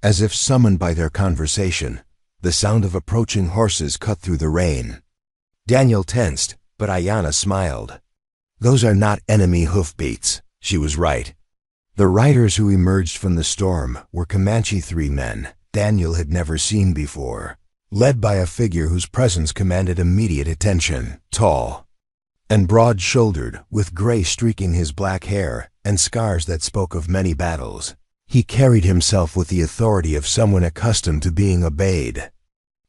As if summoned by their conversation, the sound of approaching horses cut through the rain. Daniel tensed, but Ayanna smiled. Those are not enemy hoofbeats. She was right. The riders who emerged from the storm were Comanche 3 men Daniel had never seen before, led by a figure whose presence commanded immediate attention, tall and broad-shouldered, with gray streaking his black hair and scars that spoke of many battles. He carried himself with the authority of someone accustomed to being obeyed.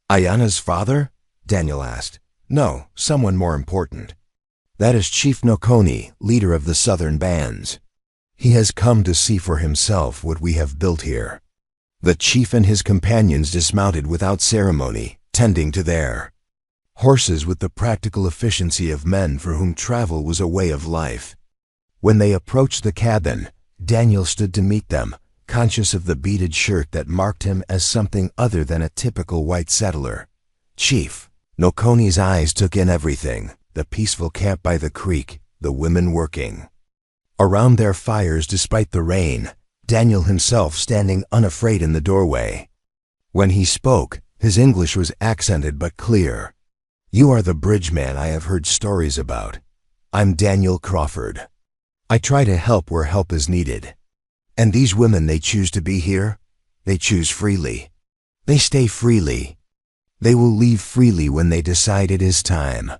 Ayanna's father? Daniel asked. No, someone more important. That is Chief Nokoni, leader of the southern bands. He has come to see for himself what we have built here. The chief and his companions dismounted without ceremony, tending to their horses with the practical efficiency of men for whom travel was a way of life. When they approached the cabin, Daniel stood to meet them, conscious of the beaded shirt that marked him as something other than a typical white settler. Chief. Nokoni's eyes took in everything, the peaceful camp by the creek, the women working around their fires despite the rain, Daniel himself standing unafraid in the doorway. When he spoke, his English was accented but clear. You are the bridge man I have heard stories about. I'm Daniel Crawford. I try to help where help is needed. And these women, they choose to be here. They choose freely. They stay freely. They will leave freely when they decide it is time.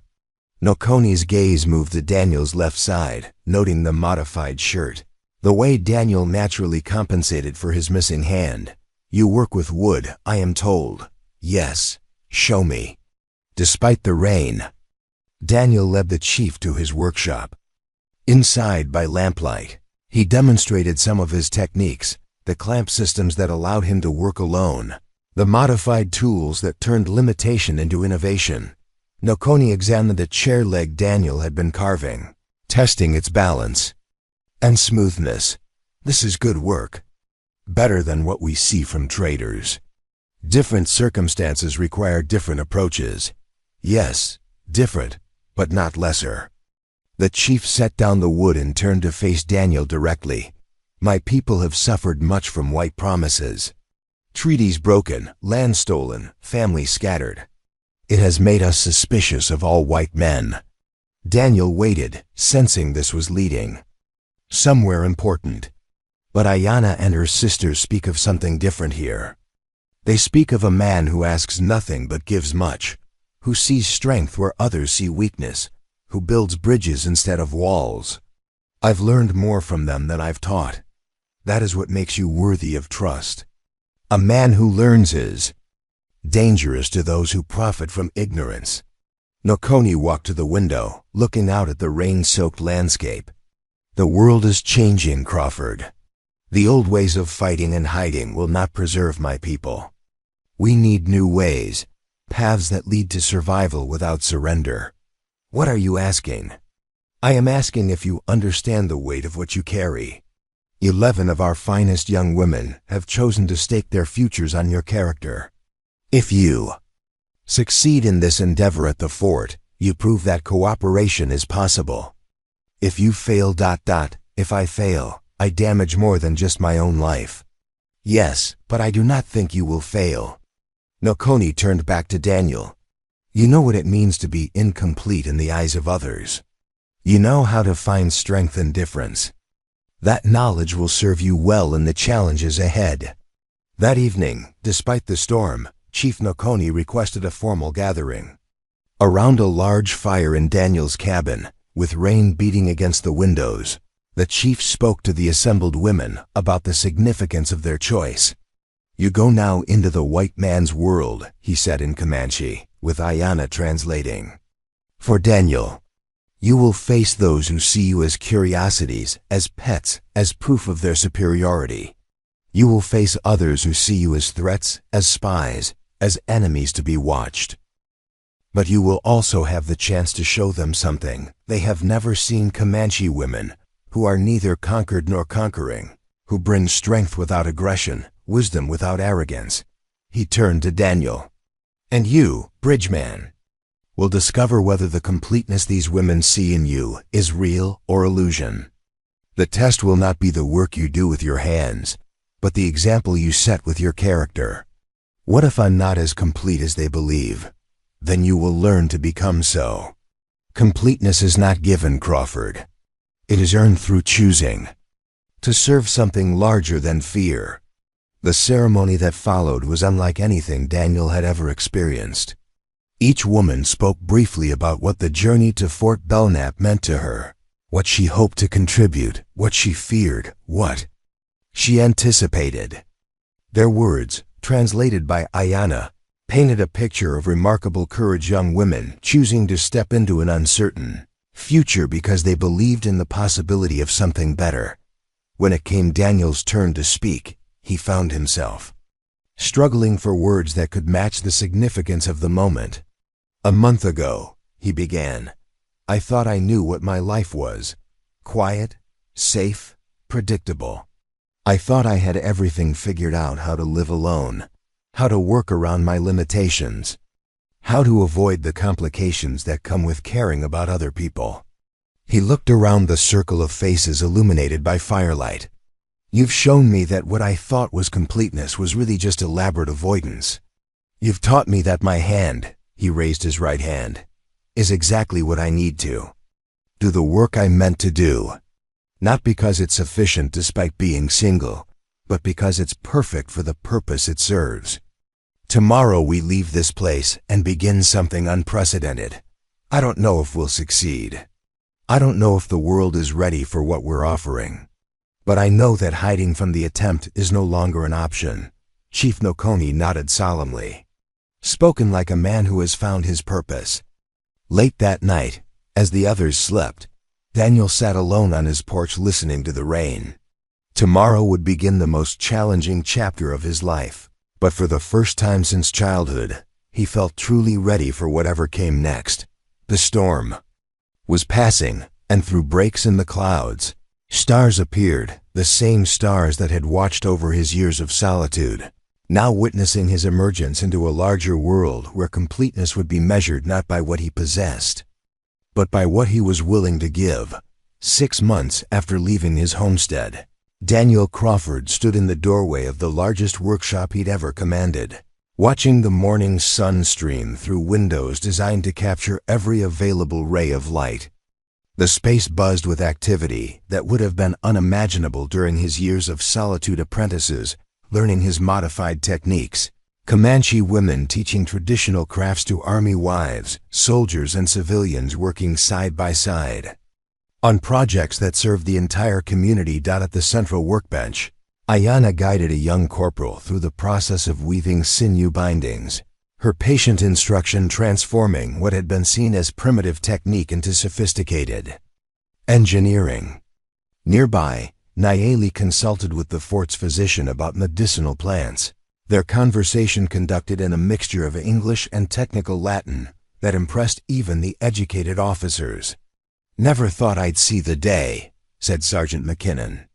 Nokoni's gaze moved to Daniel's left side, noting the modified shirt. The way Daniel naturally compensated for his missing hand. You work with wood, I am told. Yes. Show me. Despite the rain, Daniel led the chief to his workshop. Inside, by lamplight, he demonstrated some of his techniques, the clamp systems that allowed him to work alone, the modified tools that turned limitation into innovation. Nokoni examined the chair leg Daniel had been carving, testing its balance and smoothness. This is good work. Better than what we see from traders. Different circumstances require different approaches. Yes, different, but not lesser. The chief set down the wood and turned to face Daniel directly. My people have suffered much from white promises. Treaties broken, land stolen, families scattered. It has made us suspicious of all white men. Daniel waited, sensing this was leading somewhere important. But Ayanna and her sisters speak of something different here. They speak of a man who asks nothing but gives much, who sees strength where others see weakness, who builds bridges instead of walls. I've learned more from them than I've taught. That is what makes you worthy of trust. A man who learns is dangerous to those who profit from ignorance. Nokoni walked to the window, looking out at the rain-soaked landscape. The world is changing, Crawford. The old ways of fighting and hiding will not preserve my people. We need new ways, paths that lead to survival without surrender. What are you asking? I am asking if you understand the weight of what you carry. 11 of our finest young women have chosen to stake their futures on your character. If you succeed in this endeavor at the fort, you prove that cooperation is possible. If you fail... If I fail, I damage more than just my own life. Yes, but I do not think you will fail. Nokoni turned back to Daniel. You know what it means to be incomplete in the eyes of others. You know how to find strength in difference. That knowledge will serve you well in the challenges ahead. That evening, despite the storm, Chief Nokoni requested a formal gathering. Around a large fire in Daniel's cabin, with rain beating against the windows, the chief spoke to the assembled women about the significance of their choice. You go now into the white man's world, he said in Comanche, with Ayanna translating. For Daniel, you will face those who see you as curiosities, as pets, as proof of their superiority. You will face others who see you as threats, as spies, as enemies to be watched. But you will also have the chance to show them something they have never seen: Comanche women, who are neither conquered nor conquering, who bring strength without aggression, wisdom without arrogance. He turned to Daniel. And you, Bridgeman, will discover whether the completeness these women see in you is real or illusion. The test will not be the work you do with your hands, but the example you set with your character. What if I'm not as complete as they believe? Then you will learn to become so. Completeness is not given, Crawford. It is earned through choosing to serve something larger than fear. The ceremony that followed was unlike anything Daniel had ever experienced. Each woman spoke briefly about what the journey to Fort Belknap meant to her, what she hoped to contribute, what she feared, what she anticipated. Their words, translated by Ayanna, painted a picture of remarkable courage: young women choosing to step into an uncertain future because they believed in the possibility of something better. When it came Daniel's turn to speak, he found himself struggling for words that could match the significance of the moment. A month ago, he began, I thought I knew what my life was: quiet, safe, predictable. I thought I had everything figured out: how to live alone, how to work around my limitations, how to avoid the complications that come with caring about other people. He looked around the circle of faces illuminated by firelight. You've shown me that what I thought was completeness was really just elaborate avoidance. You've taught me that my hand, he raised his right hand, is exactly what I need to do the work I meant to do. Not because it's sufficient despite being single, but because it's perfect for the purpose it serves. Tomorrow we leave this place and begin something unprecedented. I don't know if we'll succeed. I don't know if the world is ready for what we're offering. But I know that hiding from the attempt is no longer an option. Chief Nokoni nodded solemnly, spoken like a man who has found his purpose. Late that night, as the others slept, Daniel sat alone on his porch listening to the rain. Tomorrow would begin the most challenging chapter of his life, but for the first time since childhood, he felt truly ready for whatever came next. The storm was passing, and through breaks in the clouds, stars appeared, the same stars that had watched over his years of solitude, now witnessing his emergence into a larger world where completeness would be measured not by what he possessed, but by what he was willing to give. 6 months after leaving his homestead, Daniel Crawford stood in the doorway of the largest workshop he'd ever commanded, watching the morning sun stream through windows designed to capture every available ray of light. The space buzzed with activity that would have been unimaginable during his years of solitude: apprentices learning his modified techniques, Comanche women teaching traditional crafts to army wives, soldiers and civilians working side by side on projects that served the entire community. At the central workbench, Ayanna guided a young corporal through the process of weaving sinew bindings, her patient instruction transforming what had been seen as primitive technique into sophisticated engineering. Nearby, Nayeli consulted with the fort's physician about medicinal plants, their conversation conducted in a mixture of English and technical Latin that impressed even the educated officers. "Never thought I'd see the day," said Sergeant McKinnon,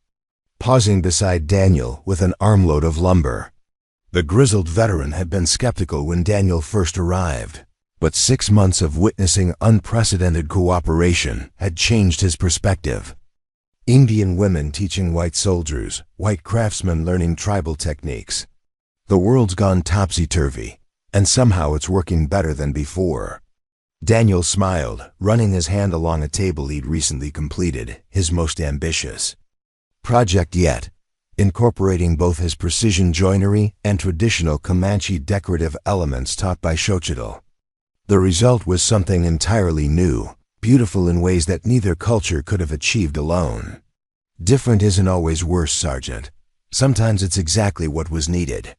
pausing beside Daniel with an armload of lumber. The grizzled veteran had been skeptical when Daniel first arrived, but 6 months of witnessing unprecedented cooperation had changed his perspective. Indian women teaching white soldiers, white craftsmen learning tribal techniques. The world's gone topsy-turvy, and somehow it's working better than before. Daniel smiled, running his hand along a table he'd recently completed, his most ambitious project yet, incorporating both his precision joinery and traditional Comanche decorative elements taught by Xochitl. The result was something entirely new, beautiful in ways that neither culture could have achieved alone. Different isn't always worse, Sergeant. Sometimes it's exactly what was needed.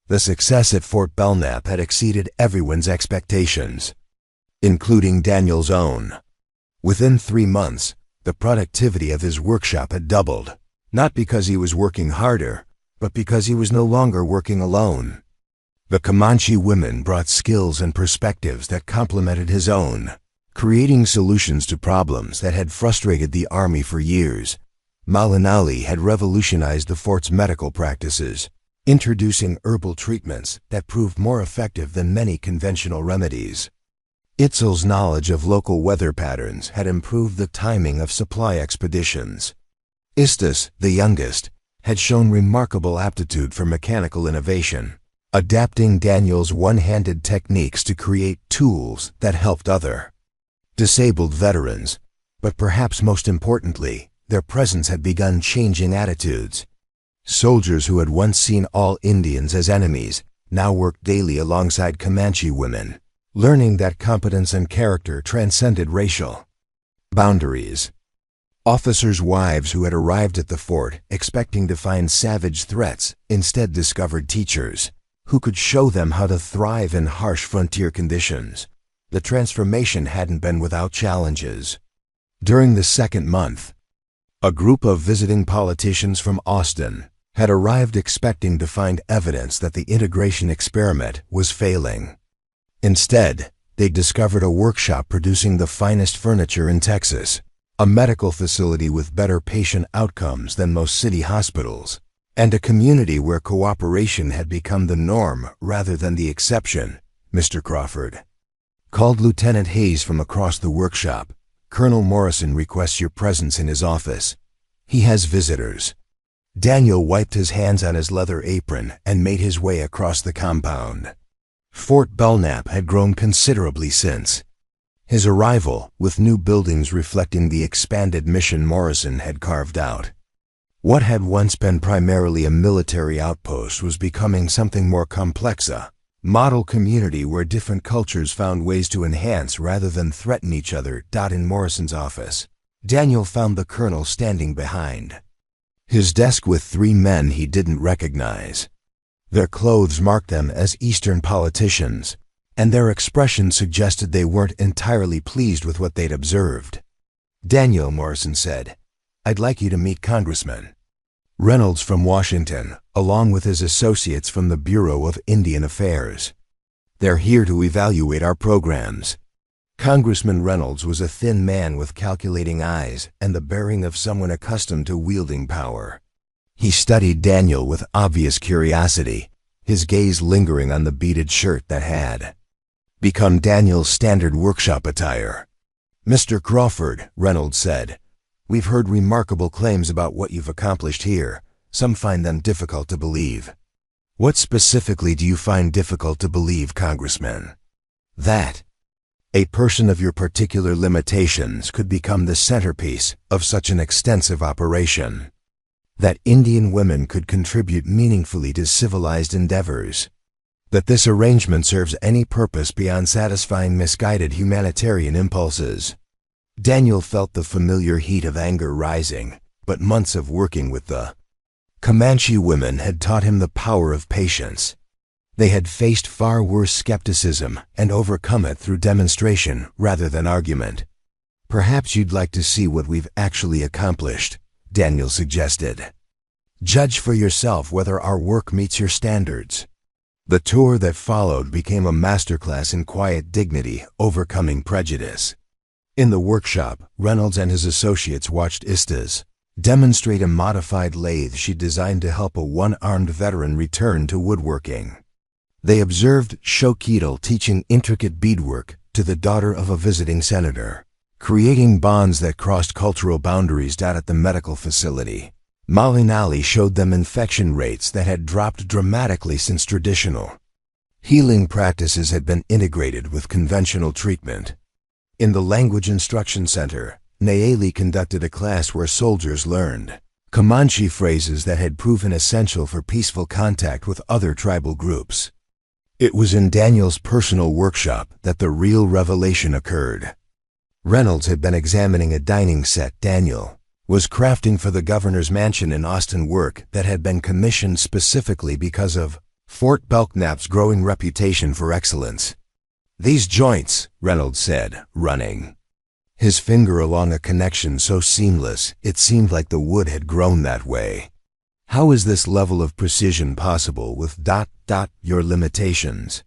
The success at Fort Belknap had exceeded everyone's expectations, including Daniel's own. Within 3 months, the productivity of his workshop had doubled, not because he was working harder, but because he was no longer working alone. The Comanche women brought skills and perspectives that complemented his own, creating solutions to problems that had frustrated the Army for years. Malinali had revolutionized the fort's medical practices, introducing herbal treatments that proved more effective than many conventional remedies. Itzel's knowledge of local weather patterns had improved the timing of supply expeditions. Istus, the youngest, had shown remarkable aptitude for mechanical innovation, adapting Daniel's one-handed techniques to create tools that helped other disabled veterans, but perhaps most importantly, their presence had begun changing attitudes. Soldiers who had once seen all Indians as enemies now worked daily alongside Comanche women, learning that competence and character transcended racial boundaries. Officers' wives who had arrived at the fort expecting to find savage threats instead discovered teachers who could show them how to thrive in harsh frontier conditions. The transformation hadn't been without challenges. During the second month, a group of visiting politicians from Austin had arrived expecting to find evidence that the integration experiment was failing. Instead, they discovered a workshop producing the finest furniture in Texas, a medical facility with better patient outcomes than most city hospitals, and a community where cooperation had become the norm rather than the exception. "Mr. Crawford," called Lieutenant Hayes from across the workshop, "Colonel Morrison requests your presence in his office. He has visitors." Daniel wiped his hands on his leather apron and made his way across the compound. Fort Belknap had grown considerably since his arrival, with new buildings reflecting the expanded mission Morrison had carved out. What had once been primarily a military outpost was becoming something more complex, a model community where different cultures found ways to enhance rather than threaten each other. In Morrison's office, Daniel found the colonel standing behind his desk with 3 men he didn't recognize. Their clothes marked them as Eastern politicians, and their expressions suggested they weren't entirely pleased with what they'd observed. "Daniel," Morrison said, "I'd like you to meet Congressman Reynolds from Washington, along with his associates from the Bureau of Indian Affairs. They're here to evaluate our programs." Congressman Reynolds was a thin man with calculating eyes and the bearing of someone accustomed to wielding power. He studied Daniel with obvious curiosity, his gaze lingering on the beaded shirt that had become Daniel's standard workshop attire. "Mr. Crawford," Reynolds said, "we've heard remarkable claims about what you've accomplished here. Some find them difficult to believe." "What specifically do you find difficult to believe, Congressman?" "That a person of your particular limitations could become the centerpiece of such an extensive operation. That Indian women could contribute meaningfully to civilized endeavors. That this arrangement serves any purpose beyond satisfying misguided humanitarian impulses." Daniel felt the familiar heat of anger rising, but months of working with the Comanche women had taught him the power of patience. They had faced far worse skepticism and overcome it through demonstration rather than argument. "Perhaps you'd like to see what we've actually accomplished," Daniel suggested. "Judge for yourself whether our work meets your standards." The tour that followed became a masterclass in quiet dignity, overcoming prejudice. In the workshop, Reynolds and his associates watched Istas demonstrate a modified lathe she designed to help a one-armed veteran return to woodworking. They observed Shokidal teaching intricate beadwork to the daughter of a visiting senator, creating bonds that crossed cultural boundaries down at the medical facility. Malinali showed them infection rates that had dropped dramatically since traditional healing practices had been integrated with conventional treatment. In the Language Instruction Center, Nayeli conducted a class where soldiers learned Comanche phrases that had proven essential for peaceful contact with other tribal groups. It was in Daniel's personal workshop that the real revelation occurred. Reynolds had been examining a dining set Daniel was crafting for the governor's mansion in Austin, work that had been commissioned specifically because of Fort Belknap's growing reputation for excellence. "These joints," Reynolds said, running his finger along a connection so seamless it seemed like the wood had grown that way. "How is this level of precision possible with your limitations?"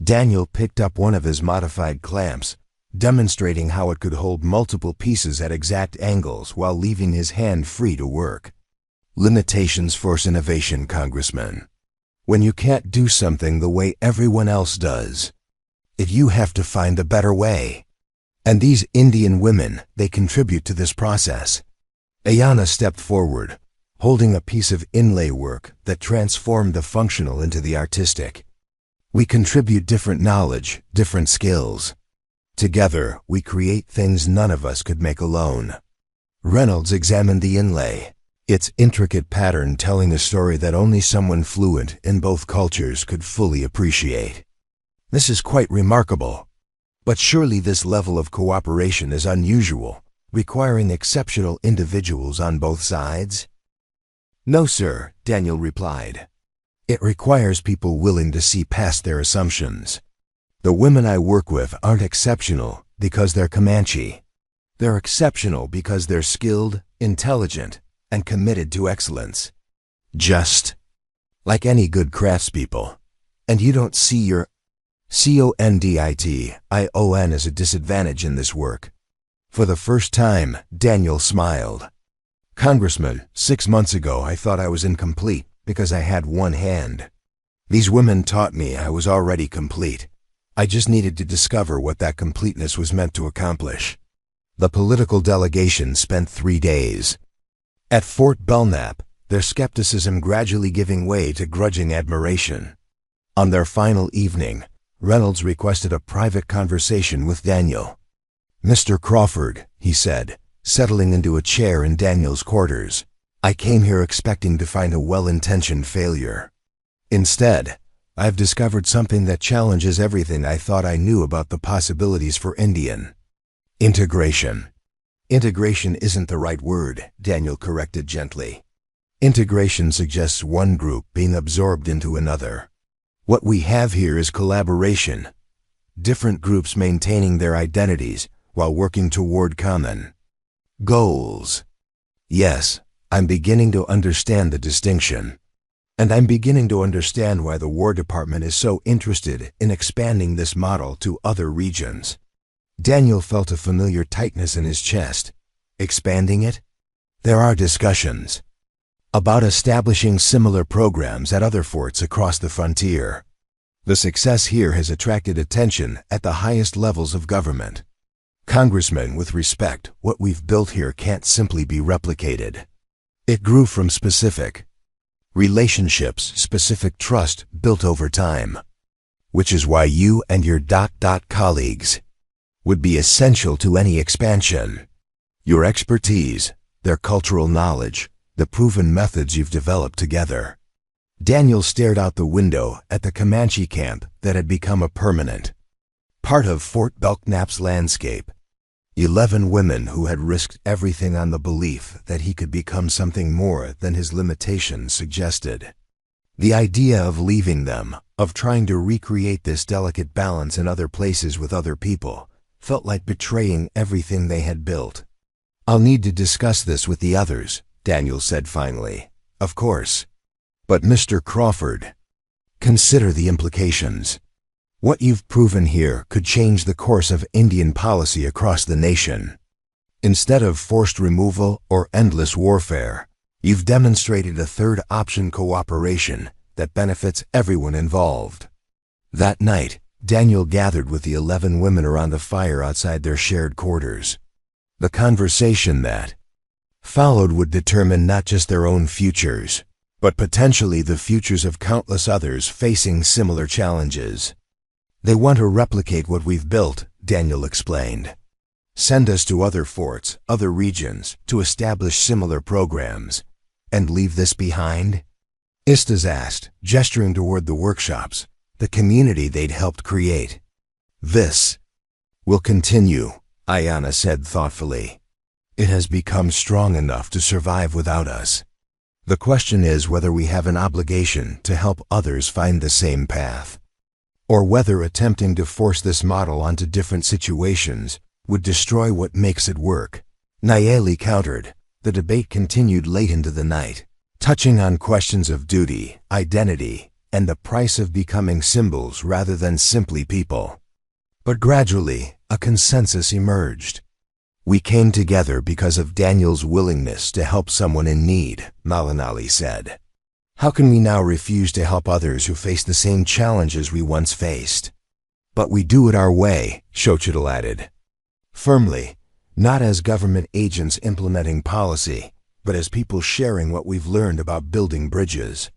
Daniel picked up one of his modified clamps, demonstrating how it could hold multiple pieces at exact angles while leaving his hand free to work. "Limitations force innovation, Congressman. When you can't do something the way everyone else does, you have to find a better way. And these Indian women, they contribute to this process." Ayana stepped forward, holding a piece of inlay work that transformed the functional into the artistic. "We contribute different knowledge, different skills. Together, we create things none of us could make alone." Reynolds examined the inlay, its intricate pattern telling a story that only someone fluent in both cultures could fully appreciate. "This is quite remarkable. But surely this level of cooperation is unusual, requiring exceptional individuals on both sides?" "No, sir," Daniel replied. "It requires people willing to see past their assumptions. The women I work with aren't exceptional because they're Comanche. They're exceptional because they're skilled, intelligent, and committed to excellence. Just like any good craftspeople. And you don't see your Condition as a disadvantage in this work." For the first time, Daniel smiled. "Congressman, 6 months ago I thought I was incomplete because I had one hand. These women taught me I was already complete. I just needed to discover what that completeness was meant to accomplish." The political delegation spent 3 days at Fort Belknap, their skepticism gradually giving way to grudging admiration. On their final evening, Reynolds requested a private conversation with Daniel. "Mr. Crawford," he said, settling into a chair in Daniel's quarters, "I came here expecting to find a well-intentioned failure. Instead, I've discovered something that challenges everything I thought I knew about the possibilities for Indian integration." "Integration isn't the right word," Daniel corrected gently. "Integration suggests one group being absorbed into another. What we have here is collaboration, different groups maintaining their identities while working toward common goals." "Yes, I'm beginning to understand the distinction. And I'm beginning to understand why the War Department is so interested in expanding this model to other regions." Daniel felt a familiar tightness in his chest. "Expanding it?" "There are discussions about establishing similar programs at other forts across the frontier. The success here has attracted attention at the highest levels of government. Congressman, with respect, what we've built here can't simply be replicated. It grew from specific relationships, specific trust built over time. Which is why you and your colleagues would be essential to any expansion. Your expertise, their cultural knowledge, the proven methods you've developed together." Daniel stared out the window at the Comanche camp that had become a permanent part of Fort Belknap's landscape. 11 women who had risked everything on the belief that he could become something more than his limitations suggested. The idea of leaving them, of trying to recreate this delicate balance in other places with other people, felt like betraying everything they had built. "I'll need to discuss this with the others," Daniel said finally. "Of course. But Mr. Crawford, consider the implications. What you've proven here could change the course of Indian policy across the nation. Instead of forced removal or endless warfare, you've demonstrated a third option: cooperation that benefits everyone involved." That night, Daniel gathered with the 11 women around the fire outside their shared quarters. The conversation that followed would determine not just their own futures, but potentially the futures of countless others facing similar challenges. "They want to replicate what we've built," Daniel explained. "Send us to other forts, other regions, to establish similar programs. And leave this behind?" Istas asked, gesturing toward the workshops, the community they'd helped create. "This will continue," Ayanna said thoughtfully. "It has become strong enough to survive without us. The question is whether we have an obligation to help others find the same path, or whether attempting to force this model onto different situations would destroy what makes it work." Nayeli countered. The debate continued late into the night, touching on questions of duty, identity, and the price of becoming symbols rather than simply people. But gradually, a consensus emerged. "We came together because of Daniel's willingness to help someone in need," Malinali said. "How can we now refuse to help others who face the same challenges we once faced?" "But we do it our way," Xochitl added. "Firmly, not as government agents implementing policy, but as people sharing what we've learned about building bridges."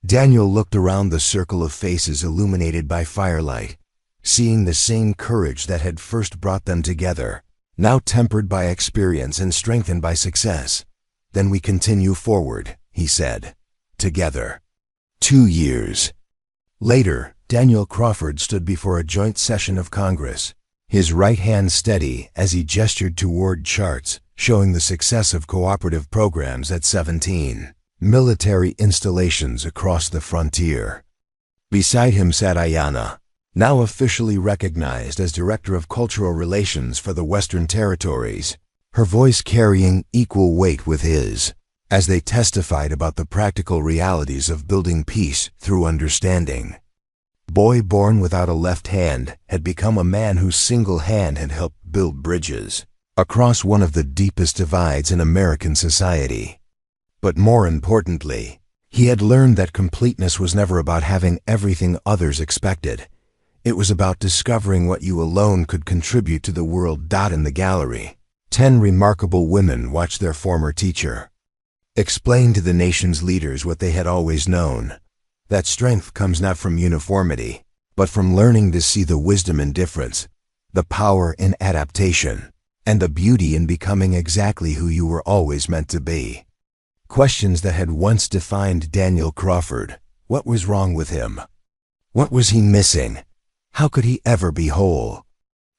Daniel looked around the circle of faces illuminated by firelight, seeing the same courage that had first brought them together, now tempered by experience and strengthened by success. "Then we continue forward," he said. "Together." 2 years later, Daniel Crawford stood before a joint session of Congress, his right hand steady as he gestured toward charts showing the success of cooperative programs at 17 military installations across the frontier. Beside him sat Ayanna, now officially recognized as Director of Cultural Relations for the Western Territories, her voice carrying equal weight with his, as they testified about the practical realities of building peace through understanding. Boy born without a left hand had become a man whose single hand had helped build bridges across one of the deepest divides in American society. But more importantly, he had learned that completeness was never about having everything others expected. It was about discovering what you alone could contribute to the world. In the gallery, 10 remarkable women watched their former teacher explain to the nation's leaders what they had always known, that strength comes not from uniformity, but from learning to see the wisdom in difference, the power in adaptation, and the beauty in becoming exactly who you were always meant to be. Questions that had once defined Daniel Crawford. What was wrong with him? What was he missing? How could he ever be whole?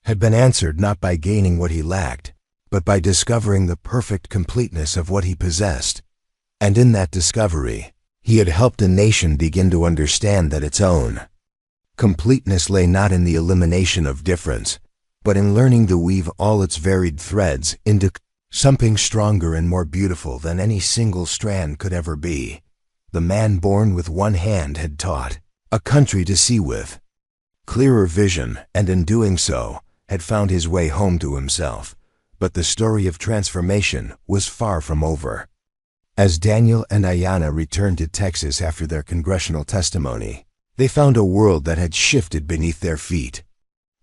Had been answered not by gaining what he lacked, but by discovering the perfect completeness of what he possessed. And in that discovery, he had helped a nation begin to understand that its own completeness lay not in the elimination of difference, but in learning to weave all its varied threads into something stronger and more beautiful than any single strand could ever be. The man born with one hand had taught a country to see with clearer vision, and in doing so, had found his way home to himself. But the story of transformation was far from over. As Daniel and Ayanna returned to Texas after their congressional testimony, they found a world that had shifted beneath their feet.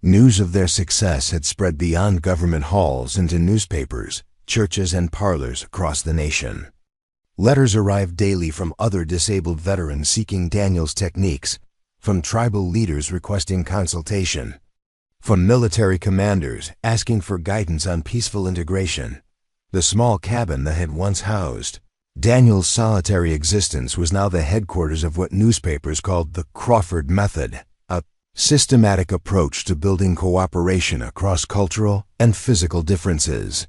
News of their success had spread beyond government halls into newspapers, churches, and parlors across the nation. Letters arrived daily from other disabled veterans seeking Daniel's techniques, from tribal leaders requesting consultation, from military commanders asking for guidance on peaceful integration. The small cabin that had once housed Daniel's solitary existence was now the headquarters of what newspapers called the Crawford Method, a systematic approach to building cooperation across cultural and physical differences.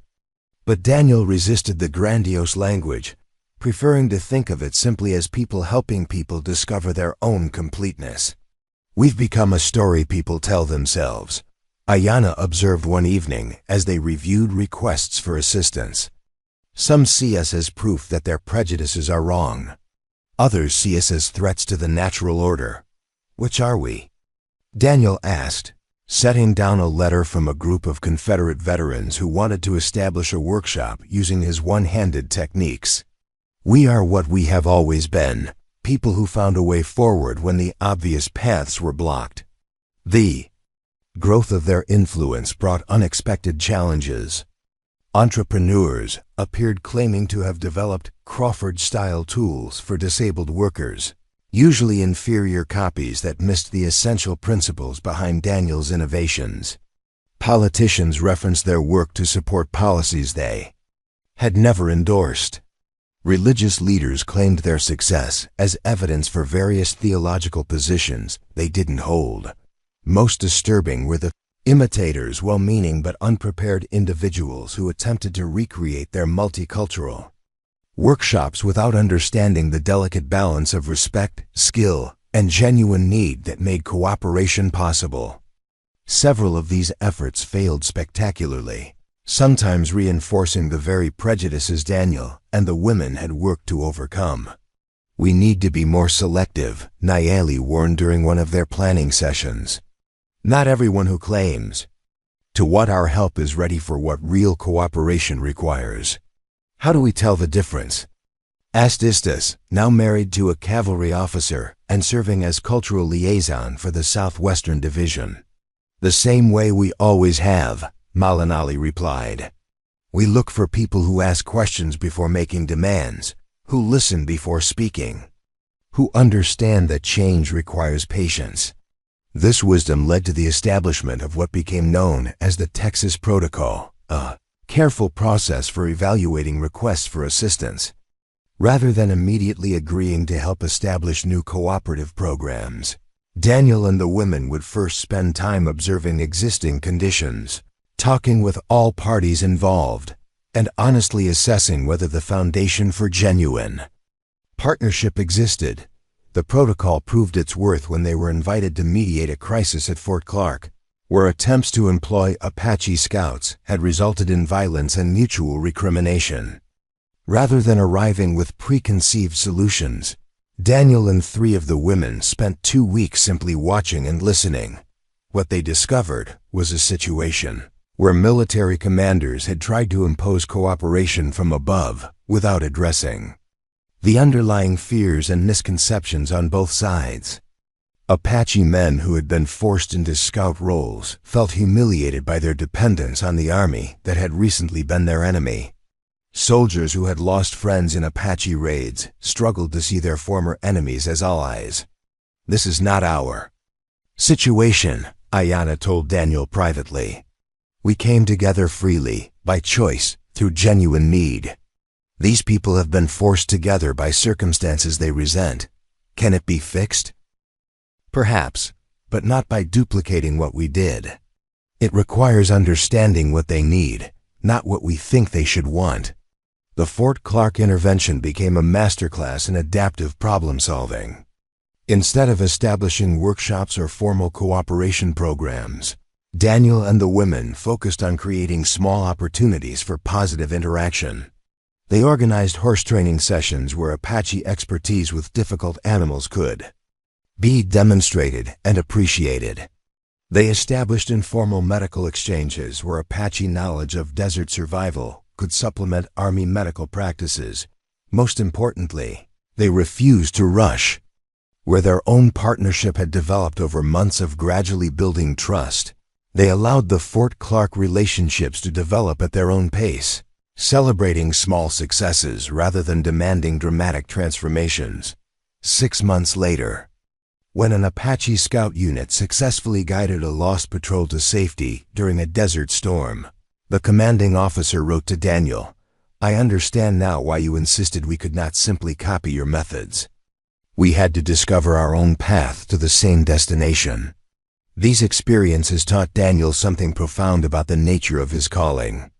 But Daniel resisted the grandiose language, preferring to think of it simply as people helping people discover their own completeness. We've become a story people tell themselves, Ayanna observed one evening as they reviewed requests for assistance. Some see us as proof that their prejudices are wrong. Others see us as threats to the natural order. Which are we? Daniel asked, setting down a letter from a group of Confederate veterans who wanted to establish a workshop using his one-handed techniques. We are what we have always been, people who found a way forward when the obvious paths were blocked. The growth of their influence brought unexpected challenges. Entrepreneurs appeared claiming to have developed Crawford-style tools for disabled workers, usually inferior copies that missed the essential principles behind Daniel's innovations. Politicians referenced their work to support policies they had never endorsed. Religious leaders claimed their success as evidence for various theological positions they didn't hold. Most disturbing were the imitators, well-meaning but unprepared individuals who attempted to recreate their multicultural workshops without understanding the delicate balance of respect, skill, and genuine need that made cooperation possible. Several of these efforts failed spectacularly, sometimes reinforcing the very prejudices Daniel and the women had worked to overcome. We need to be more selective, Nayeli warned during one of their planning sessions. Not everyone who claims to what our help is ready for what real cooperation requires. How do we tell the difference? Asked Istis, now married to a cavalry officer and serving as cultural liaison for the Southwestern Division. The same way we always have, Malinali replied. We look for people who ask questions before making demands, who listen before speaking, who understand that change requires patience. This wisdom led to the establishment of what became known as the Texas Protocol, a careful process for evaluating requests for assistance. Rather than immediately agreeing to help establish new cooperative programs, Daniel and the women would first spend time observing existing conditions, talking with all parties involved, and honestly assessing whether the foundation for genuine partnership existed. The protocol proved its worth when they were invited to mediate a crisis at Fort Clark, where attempts to employ Apache scouts had resulted in violence and mutual recrimination. Rather than arriving with preconceived solutions, Daniel and 3 of the women spent 2 weeks simply watching and listening. What they discovered was a situation where military commanders had tried to impose cooperation from above without addressing the underlying fears and misconceptions on both sides. Apache men who had been forced into scout roles felt humiliated by their dependence on the army that had recently been their enemy. Soldiers who had lost friends in Apache raids struggled to see their former enemies as allies. This is not our situation, Ayanna told Daniel privately. We came together freely, by choice, through genuine need. These people have been forced together by circumstances they resent. Can it be fixed? Perhaps, but not by duplicating what we did. It requires understanding what they need, not what we think they should want. The Fort Clark intervention became a masterclass in adaptive problem-solving. Instead of establishing workshops or formal cooperation programs, Daniel and the women focused on creating small opportunities for positive interaction. They organized horse training sessions where Apache expertise with difficult animals could be demonstrated and appreciated. They established informal medical exchanges where Apache knowledge of desert survival could supplement Army medical practices. Most importantly, they refused to rush. Where their own partnership had developed over months of gradually building trust, they allowed the Fort Clark relationships to develop at their own pace, celebrating small successes rather than demanding dramatic transformations. 6 months later, when an Apache scout unit successfully guided a lost patrol to safety during a desert storm, the commanding officer wrote to Daniel, "I understand now why you insisted we could not simply copy your methods. We had to discover our own path to the same destination." These experiences taught Daniel something profound about the nature of his calling.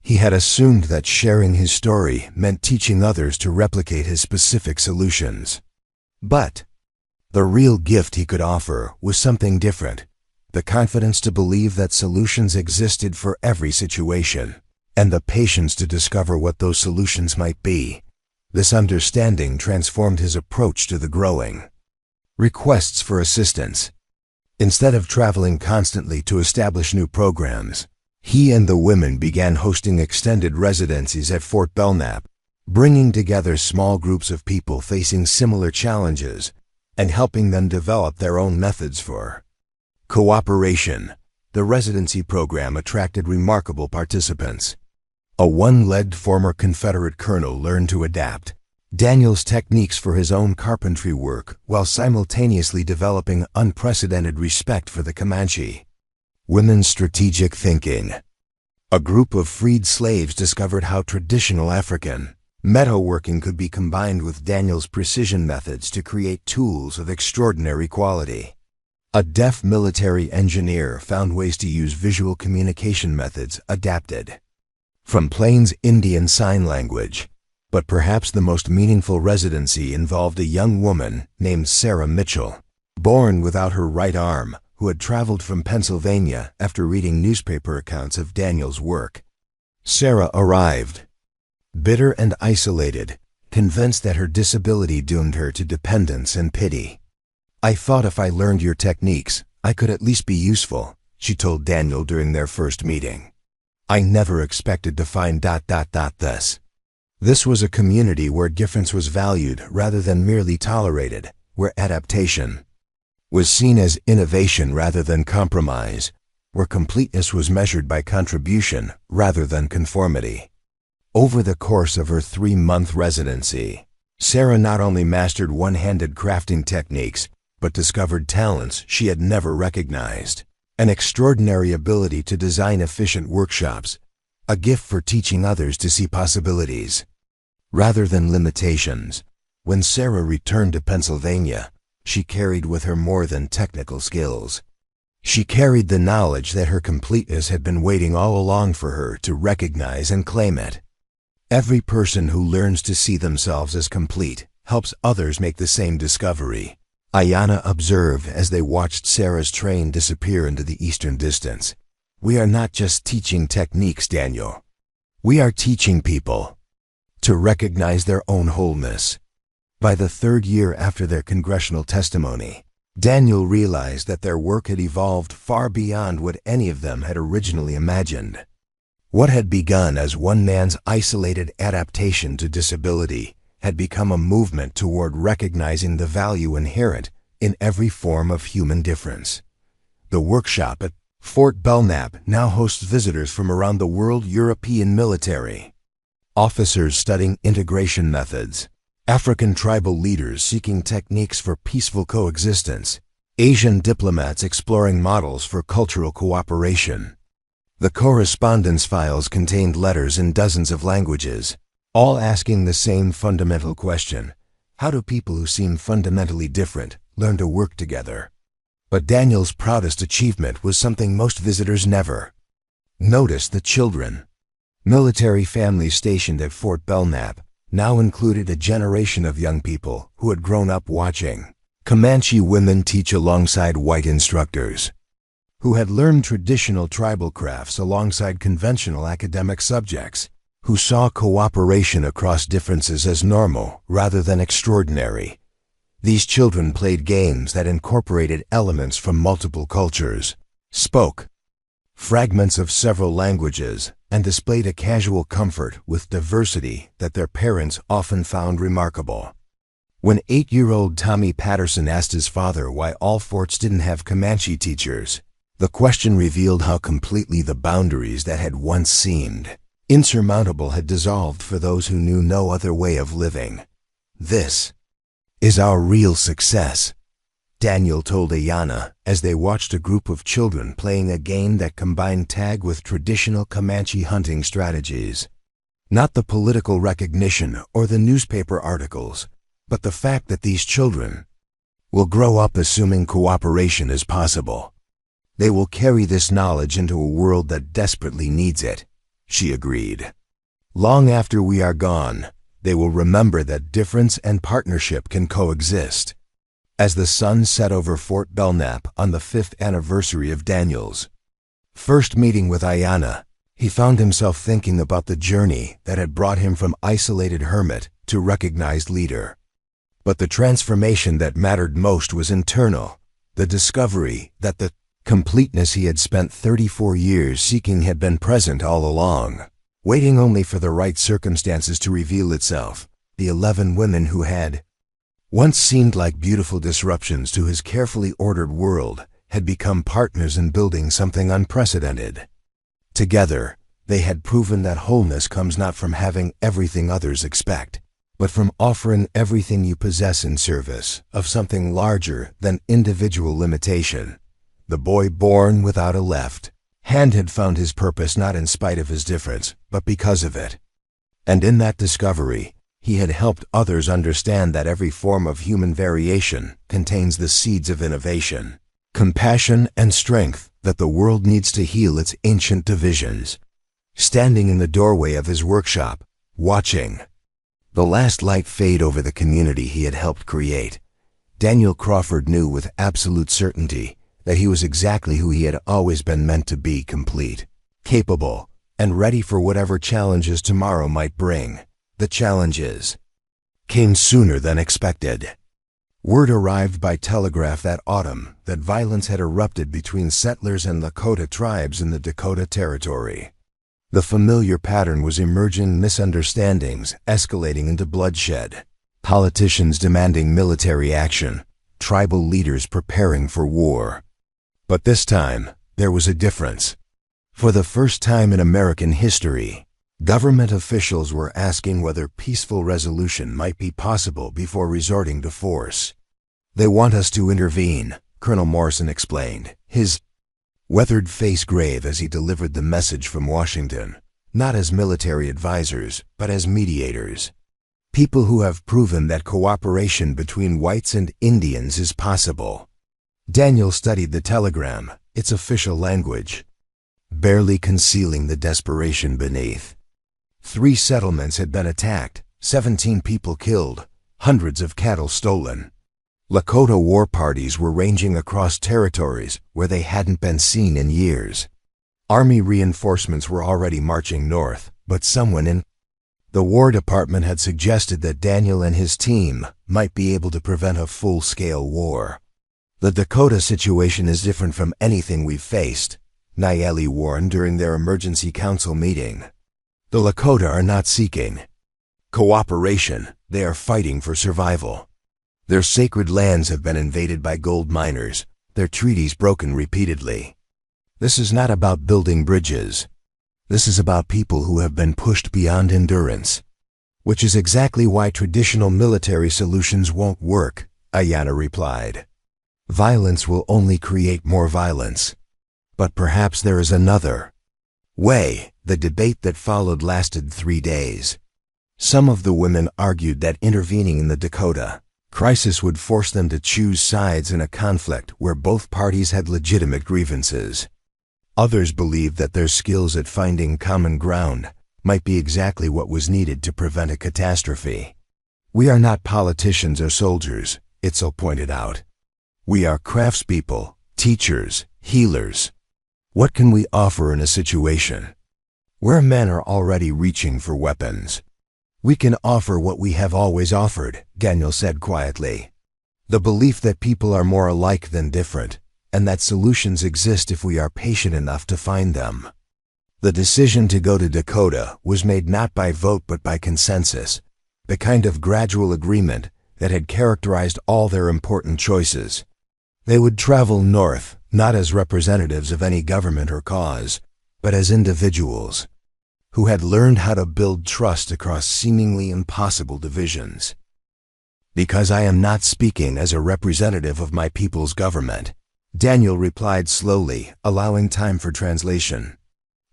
He had assumed that sharing his story meant teaching others to replicate his specific solutions. But the real gift he could offer was something different: the confidence to believe that solutions existed for every situation, and the patience to discover what those solutions might be. This understanding transformed his approach to the growing requests for assistance. Instead of traveling constantly to establish new programs, he and the women began hosting extended residencies at Fort Belknap, bringing together small groups of people facing similar challenges and helping them develop their own methods for cooperation. The residency program attracted remarkable participants. A one-legged former Confederate colonel learned to adapt Daniel's techniques for his own carpentry work while simultaneously developing unprecedented respect for the Comanche. Women's strategic thinking. A group of freed slaves discovered how traditional African metalworking could be combined with Daniel's precision methods to create tools of extraordinary quality. A deaf military engineer found ways to use visual communication methods adapted from Plains Indian Sign Language. But perhaps the most meaningful residency involved a young woman named Sarah Mitchell, born without her right arm, who had traveled from Pennsylvania after reading newspaper accounts of Daniel's work. Sarah arrived bitter and isolated, convinced that her disability doomed her to dependence and pity. "I thought if I learned your techniques, I could at least be useful," she told Daniel during their first meeting. "I never expected to find this." This was a community where difference was valued rather than merely tolerated, where adaptation was seen as innovation rather than compromise, where completeness was measured by contribution rather than conformity. Over the course of her 3-month residency, Sarah not only mastered one-handed crafting techniques, but discovered talents she had never recognized: an extraordinary ability to design efficient workshops, a gift for teaching others to see possibilities rather than limitations. When Sarah returned to Pennsylvania, she carried with her more than technical skills. She carried the knowledge that her completeness had been waiting all along for her to recognize and claim it. Every person who learns to see themselves as complete helps others make the same discovery, Ayanna observed as they watched Sarah's train disappear into the eastern distance. "We are not just teaching techniques, Daniel. We are teaching people to recognize their own wholeness." By the 3rd year after their congressional testimony, Daniel realized that their work had evolved far beyond what any of them had originally imagined. What had begun as one man's isolated adaptation to disability had become a movement toward recognizing the value inherent in every form of human difference. The workshop at Fort Belknap now hosts visitors from around the world: European military officers studying integration methods, African tribal leaders seeking techniques for peaceful coexistence, Asian diplomats exploring models for cultural cooperation. The correspondence files contained letters in dozens of languages, all asking the same fundamental question: how do people who seem fundamentally different learn to work together? But Daniel's proudest achievement was something most visitors never noticed: the children. Military families stationed at Fort Belknap now included a generation of young people who had grown up watching Comanche women teach alongside white instructors, who had learned traditional tribal crafts alongside conventional academic subjects, who saw cooperation across differences as normal rather than extraordinary. These children played games that incorporated elements from multiple cultures, spoke fragments of several languages, and displayed a casual comfort with diversity that their parents often found remarkable. When 8-year-old Tommy Patterson asked his father why all forts didn't have Comanche teachers, the question revealed how completely the boundaries that had once seemed insurmountable had dissolved for those who knew no other way of living. "This is our real success," Daniel told Ayanna as they watched a group of children playing a game that combined tag with traditional Comanche hunting strategies. Not the political recognition or the newspaper articles, but the fact that these children will grow up assuming cooperation is possible. They will carry this knowledge into a world that desperately needs it, she agreed. Long after we are gone, they will remember that difference and partnership can coexist. As the sun set over Fort Belknap on the 5th anniversary of Daniel's first meeting with Ayanna, he found himself thinking about the journey that had brought him from isolated hermit to recognized leader. But the transformation that mattered most was internal, the discovery that the completeness he had spent 34 years seeking had been present all along, waiting only for the right circumstances to reveal itself. The 11 women who had once seemed like beautiful disruptions to his carefully ordered world had become partners in building something unprecedented. Together, they had proven that wholeness comes not from having everything others expect, but from offering everything you possess in service of something larger than individual limitation. The boy born without a left hand had found his purpose not in spite of his difference, but because of it. And in that discovery, he had helped others understand that every form of human variation contains the seeds of innovation, compassion, and strength that the world needs to heal its ancient divisions. Standing in the doorway of his workshop, watching the last light fade over the community he had helped create, Daniel Crawford knew with absolute certainty that he was exactly who he had always been meant to be: complete, capable, and ready for whatever challenges tomorrow might bring. The challenges came sooner than expected. Word arrived by telegraph that autumn that violence had erupted between settlers and Lakota tribes in the Dakota Territory. The familiar pattern was emerging: misunderstandings escalating into bloodshed, politicians demanding military action, tribal leaders preparing for war. But this time, there was a difference. For the first time in American history, government officials were asking whether peaceful resolution might be possible before resorting to force. "They want us to intervene," Colonel Morrison explained, his weathered face grave as he delivered the message from Washington, not as military advisors, but as mediators. People who have proven that cooperation between whites and Indians is possible. Daniel studied the telegram, its official language, barely concealing the desperation beneath. 3 settlements had been attacked, 17 people killed, hundreds of cattle stolen. Lakota war parties were ranging across territories where they hadn't been seen in years. Army reinforcements were already marching north, but someone in the War Department had suggested that Daniel and his team might be able to prevent a full-scale war. "The Dakota situation is different from anything we've faced," Nayeli warned during their emergency council meeting. "The Lakota are not seeking cooperation, they are fighting for survival. Their sacred lands have been invaded by gold miners, their treaties broken repeatedly. This is not about building bridges. This is about people who have been pushed beyond endurance." "Which is exactly why traditional military solutions won't work," Ayanna replied. "Violence will only create more violence. But perhaps there is another way." The debate that followed lasted 3 days. Some of the women argued that intervening in the Dakota crisis would force them to choose sides in a conflict where both parties had legitimate grievances. Others believed that their skills at finding common ground might be exactly what was needed to prevent a catastrophe. "We are not politicians or soldiers," Itzel pointed out. "We are craftspeople, teachers, healers. What can we offer in a situation where men are already reaching for weapons?" "We can offer what we have always offered," Daniel said quietly. "The belief that people are more alike than different, and that solutions exist if we are patient enough to find them." The decision to go to Dakota was made not by vote but by consensus, the kind of gradual agreement that had characterized all their important choices. They would travel north, not as representatives of any government or cause, but as individuals who had learned how to build trust across seemingly impossible divisions. "Because I am not speaking as a representative of my people's government," Daniel replied slowly, allowing time for translation.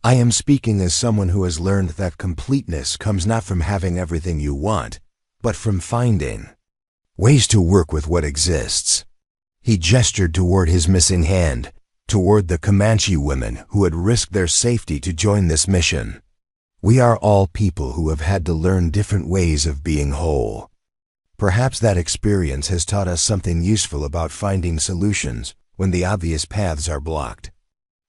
"I am speaking as someone who has learned that completeness comes not from having everything you want, but from finding ways to work with what exists." He gestured toward his missing hand, toward the Comanche women who had risked their safety to join this mission. We are all people who have had to learn different ways of being whole. Perhaps that experience has taught us something useful about finding solutions when the obvious paths are blocked.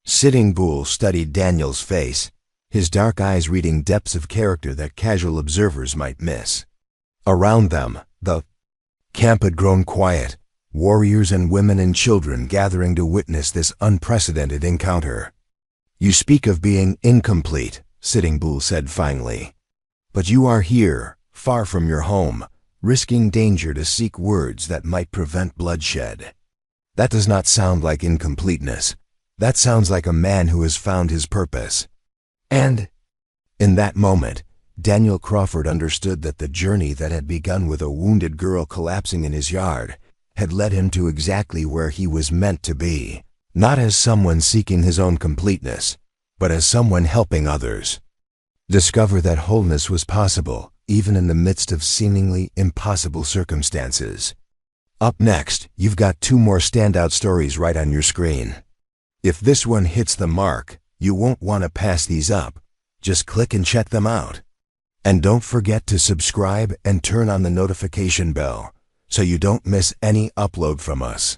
Sitting Bull studied Daniel's face, his dark eyes reading depths of character that casual observers might miss. Around them, the camp had grown quiet, warriors and women and children gathering to witness this unprecedented encounter. You speak of being incomplete, Sitting Bull said finally. But you are here, far from your home, risking danger to seek words that might prevent bloodshed. That does not sound like incompleteness. That sounds like a man who has found his purpose. And in that moment, Daniel Crawford understood that the journey that had begun with a wounded girl collapsing in his yard had led him to exactly where he was meant to be, not as someone seeking his own completeness, but as someone helping others discover that wholeness was possible, even in the midst of seemingly impossible circumstances. Up next, you've got 2 more standout stories right on your screen. If this one hits the mark, you won't want to pass these up. Just click and check them out. And don't forget to subscribe and turn on the notification bell so you don't miss any upload from us.